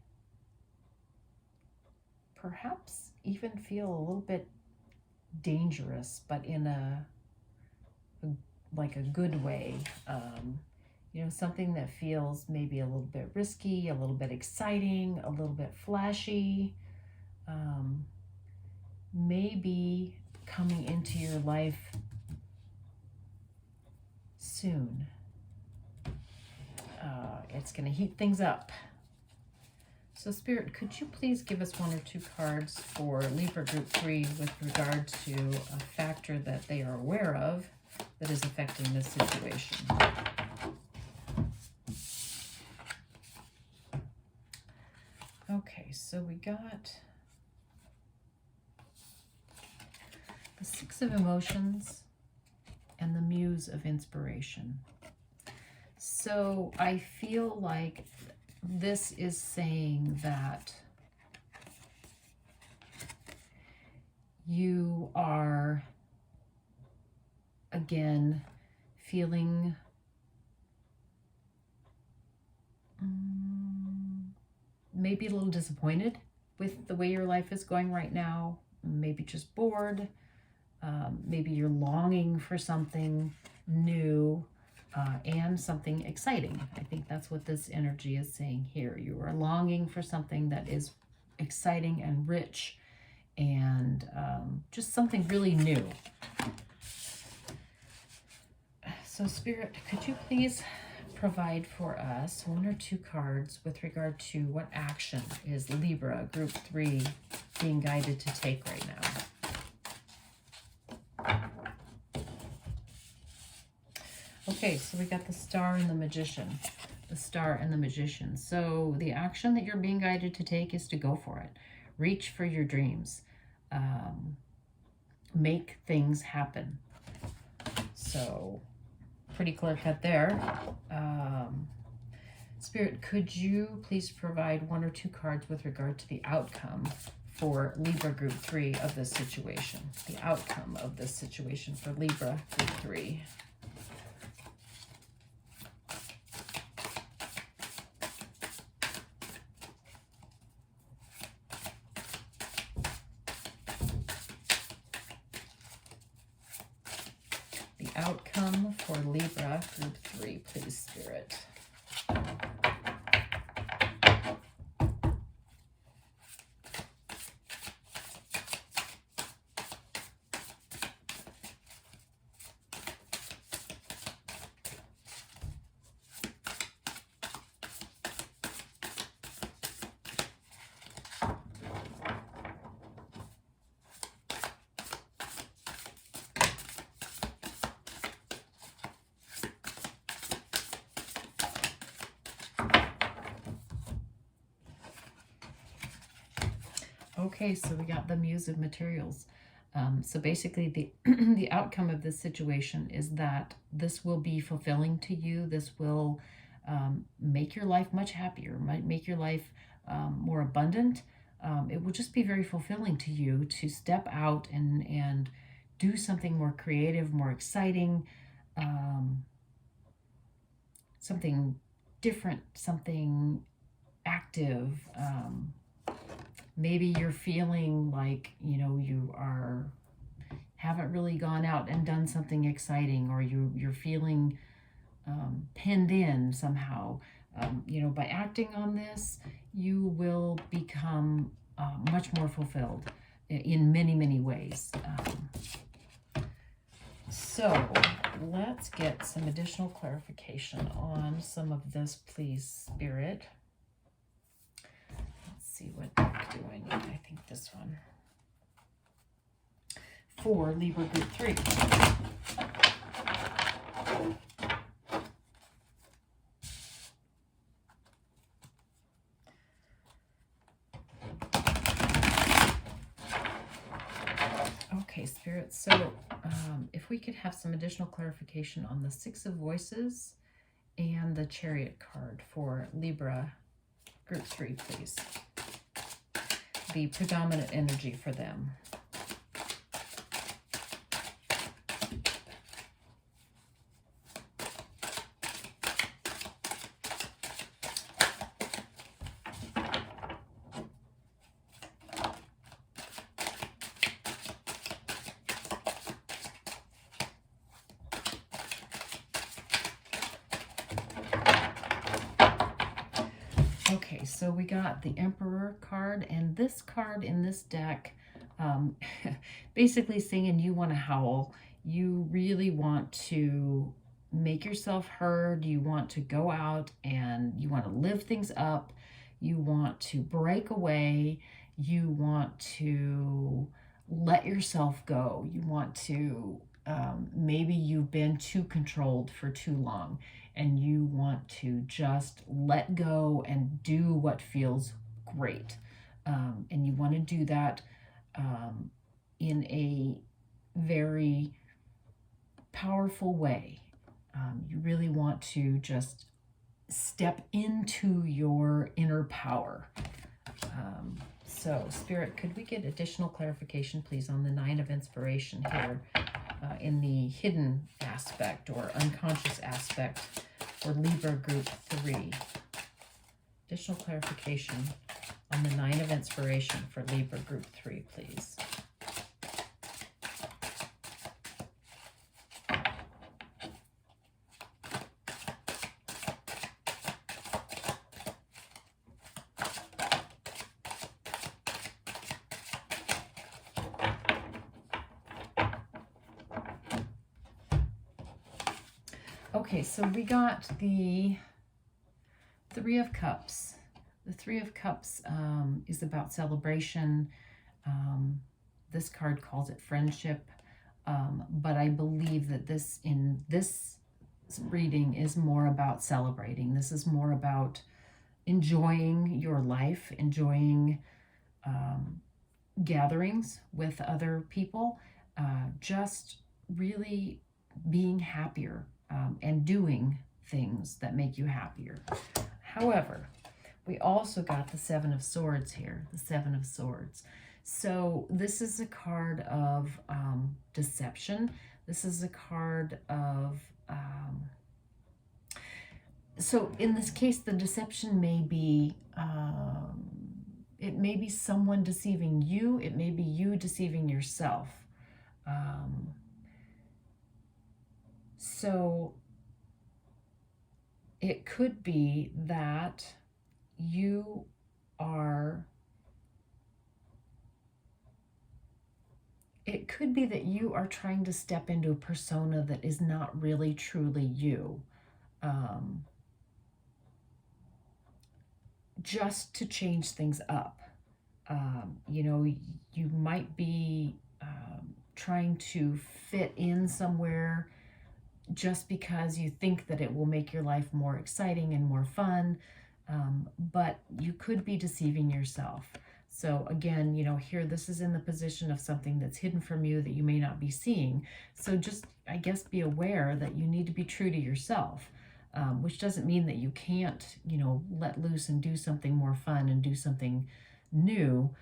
perhaps even feel a little bit dangerous, but in a good way. You know, something that feels maybe a little bit risky, a little bit exciting, a little bit flashy, maybe coming into your life soon. It's going to heat things up. So, Spirit, could you please give us 1 or 2 cards for Libra Group 3 with regard to a factor that they are aware of that is affecting this situation? Okay, so we got the 6 of Emotions and the Muse of Inspiration. So I feel like this is saying that you are, again, feeling maybe a little disappointed with the way your life is going right now, maybe just bored, maybe you're longing for something new, and something exciting. I think that's what this energy is saying here. You are longing for something that is exciting and rich and just something really new. So Spirit, could you please provide for us 1 or 2 cards with regard to what action is Libra Group 3 being guided to take right now? Okay, so we got the Star and the Magician. The Star and the Magician. So the action that you're being guided to take is to go for it. Reach for your dreams. Make things happen. So pretty clear cut there. Spirit, could you please provide 1 or 2 cards with regard to the outcome for Libra Group 3 of this situation? The outcome of this situation for Libra Group 3. Outcome for Libra Group 3, please, Spirit. Okay, so we got the Muse of Materials. So basically the the outcome of this situation is that this will be fulfilling to you. This will make your life much happier, might make your life more abundant. It will just be very fulfilling to you to step out and do something more creative, more exciting, something different, something active. Maybe you're feeling like, you know, you haven't really gone out and done something exciting, or you're feeling pinned in somehow. You know, by acting on this, you will become much more fulfilled in many, many ways. So let's get some additional clarification on some of this, please, Spirit. See what deck do I need. I think this one for Libra Group 3. Okay, Spirit, so if we could have some additional clarification on the 6 of Voices and the Chariot card for Libra Group 3, please. The predominant energy for them. Okay, so we got the Emperor card, and this card in this deck basically saying you want to howl. You really want to make yourself heard. You want to go out and you want to live things up. You want to break away. You want to let yourself go. You want to, maybe you've been too controlled for too long, and you want to just let go and do what feels great. And you want to do that in a very powerful way. You really want to just step into your inner power. So, Spirit, could we get additional clarification, please, on the 9 of Inspiration here in the hidden aspect or unconscious aspect for Libra Group 3? Additional clarification on the 9 of Inspiration for Libra Group 3, please. Okay, so we got the Three of Cups. The Three of Cups is about celebration. This card calls it friendship, but I believe that this reading is more about celebrating. This is more about enjoying your life, enjoying gatherings with other people, just really being happier and doing things that make you happier. However, we also got the Seven of Swords here, the Seven of Swords. So this is a card of deception. This is a card of, so in this case, the deception may be, it may be someone deceiving you. It may be you deceiving yourself. So it could be that you are, it could be that you are trying to step into a persona that is not really truly you, just to change things up. You know, you might be trying to fit in somewhere just because you think that it will make your life more exciting and more fun, but you could be deceiving yourself. So again, you know, here, this is in the position of something that's hidden from you that you may not be seeing. So just, I guess, be aware that you need to be true to yourself, which doesn't mean that you can't, you know, let loose and do something more fun and do something new,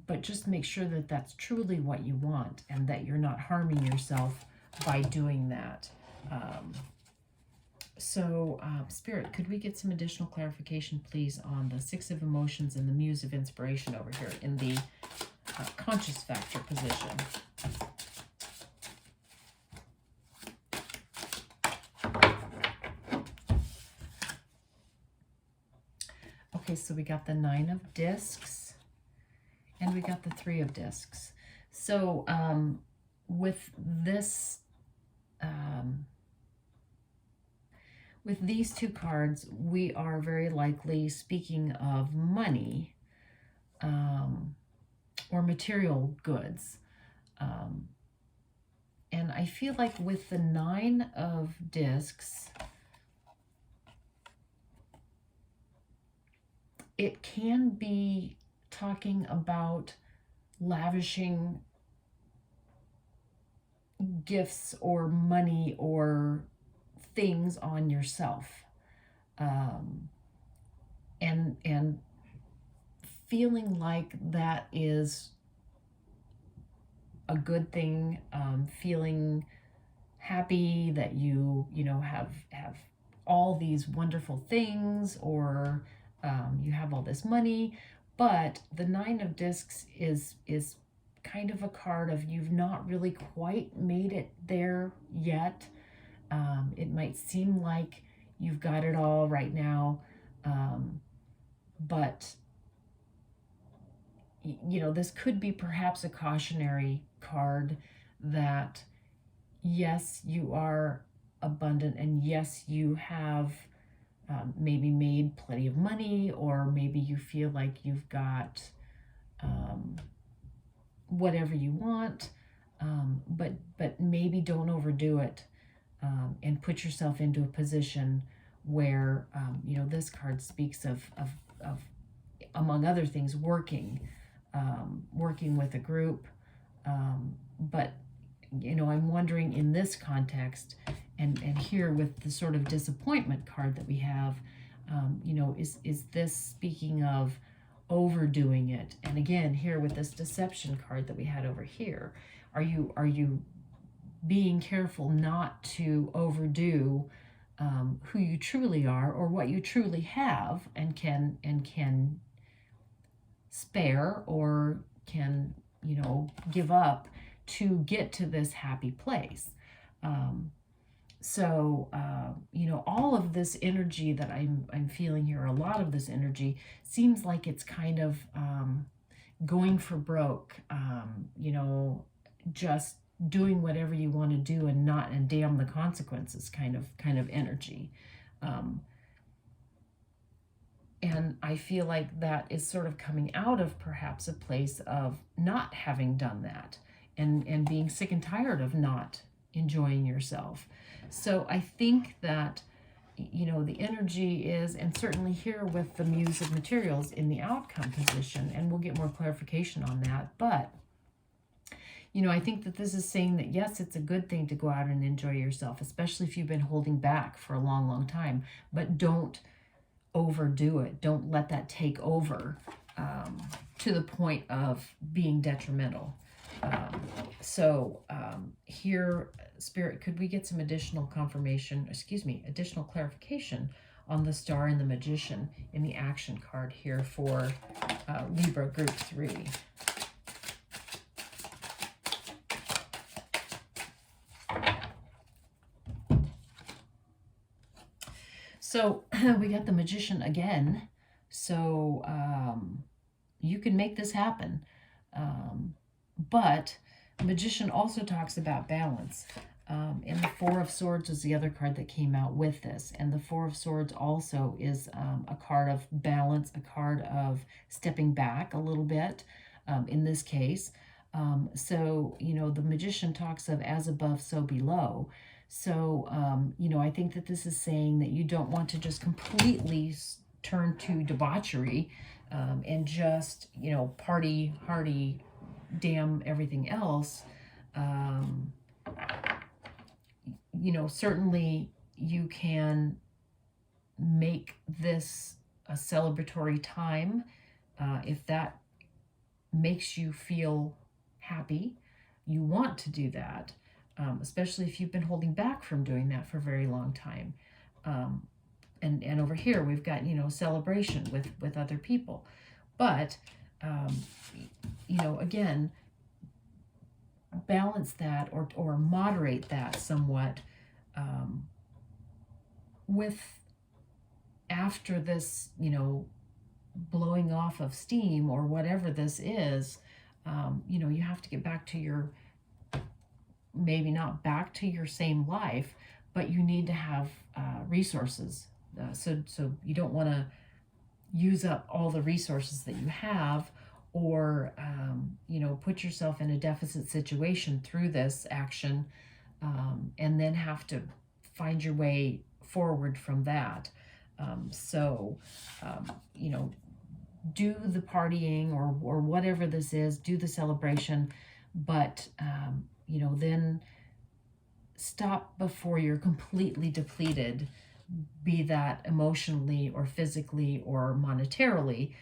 but just make sure that that's truly what you want and that you're not harming yourself by doing that. Spirit, could we get some additional clarification, please, on the Six of Emotions and the Muse of Inspiration over here in the conscious factor position? Okay, so we got the Nine of Discs and we got the Three of Discs. So with this, with these two cards, we are very likely speaking of money or material goods. And I feel like with the Nine of Discs, it can be talking about lavishing gifts or money or things on yourself, and feeling like that is a good thing, feeling happy that you know have all these wonderful things, or you have all this money. But the Nine of Discs is kind of a card of you've not really quite made it there yet. It might seem like you've got it all right now, but you know, this could be perhaps a cautionary card that yes, you are abundant, and yes, you have maybe made plenty of money, or maybe you feel like you've got whatever you want, but maybe don't overdo it, and put yourself into a position where you know, this card speaks of among other things, working with a group, but you know, I'm wondering in this context, and here with the sort of disappointment card that we have, you know, is this speaking of overdoing it? And again, here with this deception card that we had over here, are you being careful not to overdo who you truly are, or what you truly have and can spare, or can, you know, give up to get to this happy place? You know, all of this energy that I'm feeling here, a lot of this energy seems like it's kind of going for broke, you know, just doing whatever you want to do and damn the consequences kind of energy. And I feel like that is sort of coming out of perhaps a place of not having done that and being sick and tired of not enjoying yourself. So I think that, you know, the energy is, and certainly here with the Muse of Materials in the outcome position, and we'll get more clarification on that, but, you know, I think that this is saying that, yes, it's a good thing to go out and enjoy yourself, especially if you've been holding back for a long, long time, but don't overdo it. Don't let that take over to the point of being detrimental. Here, Spirit, could we get some additional additional clarification on the Star and the Magician in the action card here for Libra Group 3? So we got the Magician again. So you can make this happen. But Magician also talks about balance. And the Four of Swords is the other card that came out with this. And the Four of Swords also is a card of balance, a card of stepping back a little bit in this case. So, you know, the Magician talks of as above, so below. So, you know, I think that this is saying that you don't want to just completely turn to debauchery and just, you know, party, hardy, damn everything else. You know, certainly you can make this a celebratory time if that makes you feel happy. You want to do that. Especially if you've been holding back from doing that for a very long time. And over here, we've got, you know, celebration with other people. But, you know, again, balance that or moderate that somewhat with after this, you know, blowing off of steam or whatever this is, you know, you have to get back to your, maybe not back to your same life, but you need to have resources. So you don't want to use up all the resources that you have, or you know, put yourself in a deficit situation through this action, and then have to find your way forward from that. You know, do the partying or whatever this is, do the celebration, but you know, then stop before you're completely depleted, be that emotionally or physically or monetarily.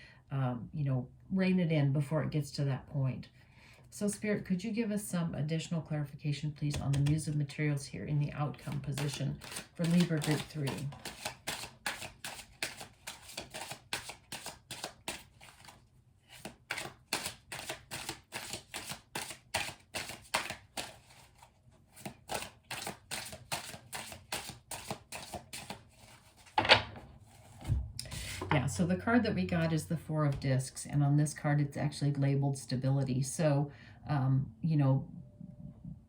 You know, rein it in before it gets to that point. So, Spirit, could you give us some additional clarification, please, on the Muse of Materials here in the outcome position for Libra Group 3? Yeah, so the card that we got is the Four of Discs, and on this card it's actually labeled stability. So, you know,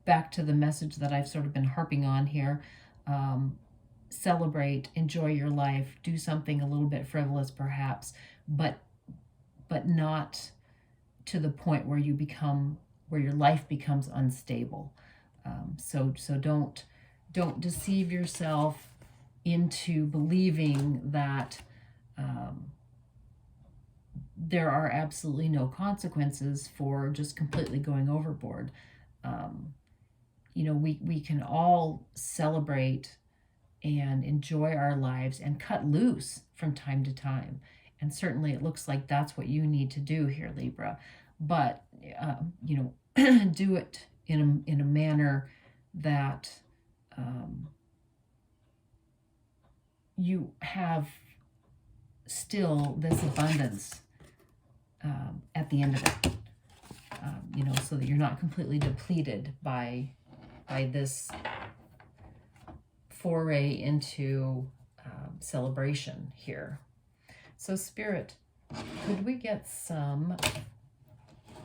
back to the message that I've sort of been harping on here, celebrate, enjoy your life, do something a little bit frivolous perhaps, but not to the point where you become, where your life becomes unstable. So don't deceive yourself into believing that there are absolutely no consequences for just completely going overboard. You know, we can all celebrate and enjoy our lives and cut loose from time to time. And certainly it looks like that's what you need to do here, Libra. But, you know, do it in a manner that you have still this abundance at the end of it, you know, so that you're not completely depleted by this foray into celebration here. So, Spirit, could we get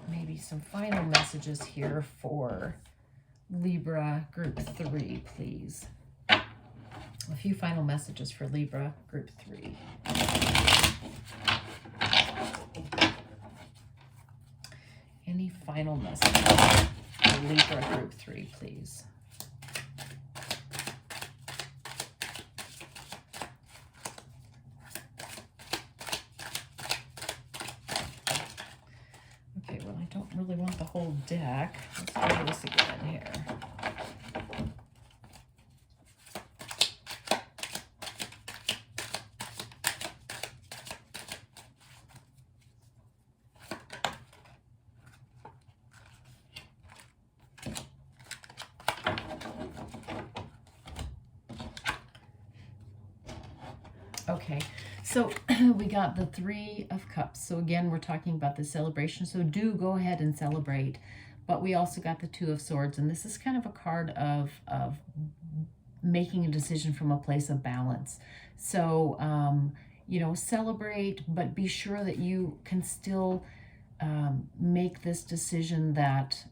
maybe some final messages here for Libra group 3, please. A few final messages for Libra group 3. Any final messages for Libra group 3, please? Okay, well, I don't really want the whole deck. Let's do this again here. Okay, so we got the 3 of Cups. So again, we're talking about the celebration. So do go ahead and celebrate. But we also got the 2 of Swords. And this is kind of a card of making a decision from a place of balance. So, you know, celebrate, but be sure that you can still make this decision that,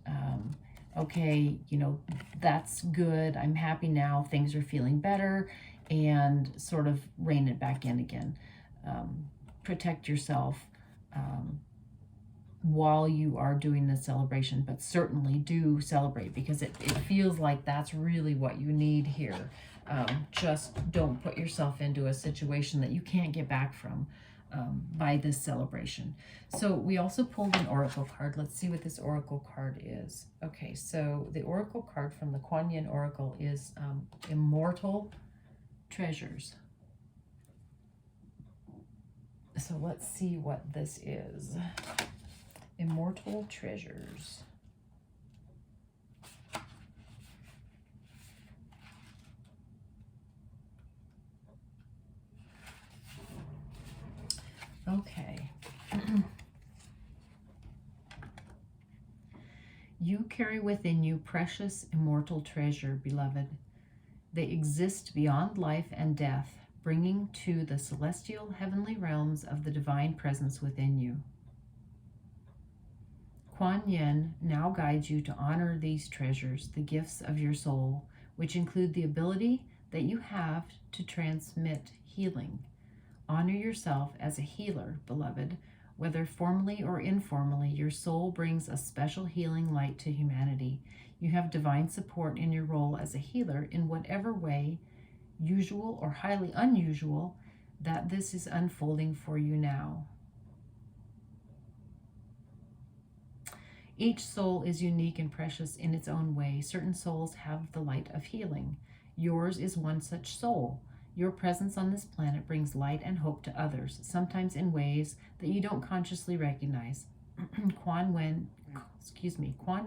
okay, you know, that's good. I'm happy now. Things are feeling better. And sort of rein it back in again. Protect yourself while you are doing the celebration, but certainly do celebrate, because it feels like that's really what you need here. Just don't put yourself into a situation that you can't get back from by this celebration. So we also pulled an oracle card. Let's see what this oracle card is. Okay, so the oracle card from the Kuan Yin Oracle is Immortal Treasures. So let's see what this is. Immortal Treasures. Okay. You carry within you precious immortal treasure, beloved. They exist beyond life and death, bringing to the celestial heavenly realms of the divine presence within you. Kuan Yin now guides you to honor these treasures, the gifts of your soul, which include the ability that you have to transmit healing. Honor yourself as a healer, beloved. Whether formally or informally, your soul brings a special healing light to humanity. You have divine support in your role as a healer in whatever way, usual or highly unusual, that this is unfolding for you now. Each soul is unique and precious in its own way. Certain souls have the light of healing. Yours is one such soul. Your presence on this planet brings light and hope to others, sometimes in ways that you don't consciously recognize. Kuan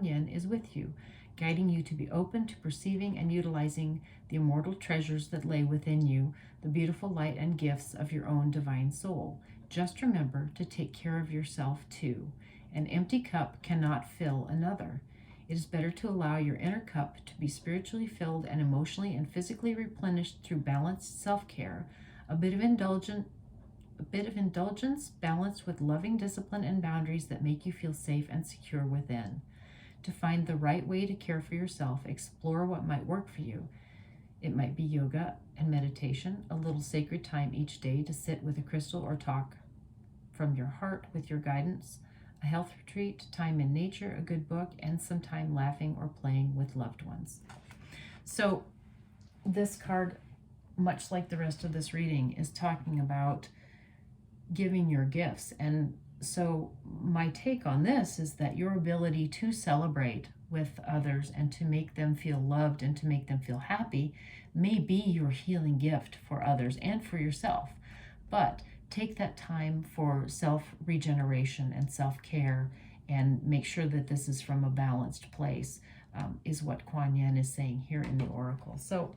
Yin is with you, guiding you to be open to perceiving and utilizing the immortal treasures that lay within you, the beautiful light and gifts of your own divine soul. Just remember to take care of yourself too. An empty cup cannot fill another. It is better to allow your inner cup to be spiritually filled and emotionally and physically replenished through balanced self-care, a bit of indulgence balanced with loving discipline and boundaries that make you feel safe and secure within. To find the right way to care for yourself, explore what might work for you. It might be yoga and meditation, a little sacred time each day to sit with a crystal or talk from your heart with your guidance, a health retreat, time in nature, a good book, and some time laughing or playing with loved ones. So this card, much like the rest of this reading, is talking about giving your gifts. And so my take on this is that your ability to celebrate with others and to make them feel loved and to make them feel happy may be your healing gift for others and for yourself. But take that time for self-regeneration and self-care and make sure that this is from a balanced place, is what Kuan Yin is saying here in the Oracle. So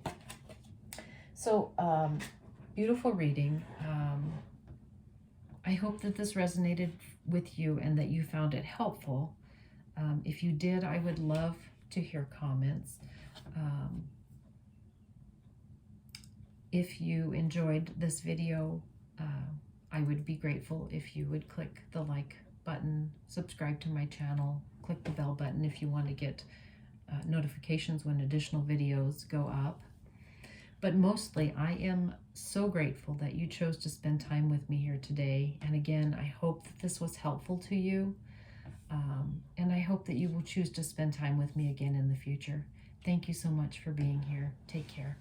beautiful reading. I hope that this resonated with you and that you found it helpful. If you did, I would love to hear comments. If you enjoyed this video, I would be grateful if you would click the like button, subscribe to my channel, click the bell button if you want to get notifications when additional videos go up. But mostly, I am so grateful that you chose to spend time with me here today. And again, I hope that this was helpful to you. And I hope that you will choose to spend time with me again in the future. Thank you so much for being here. Take care.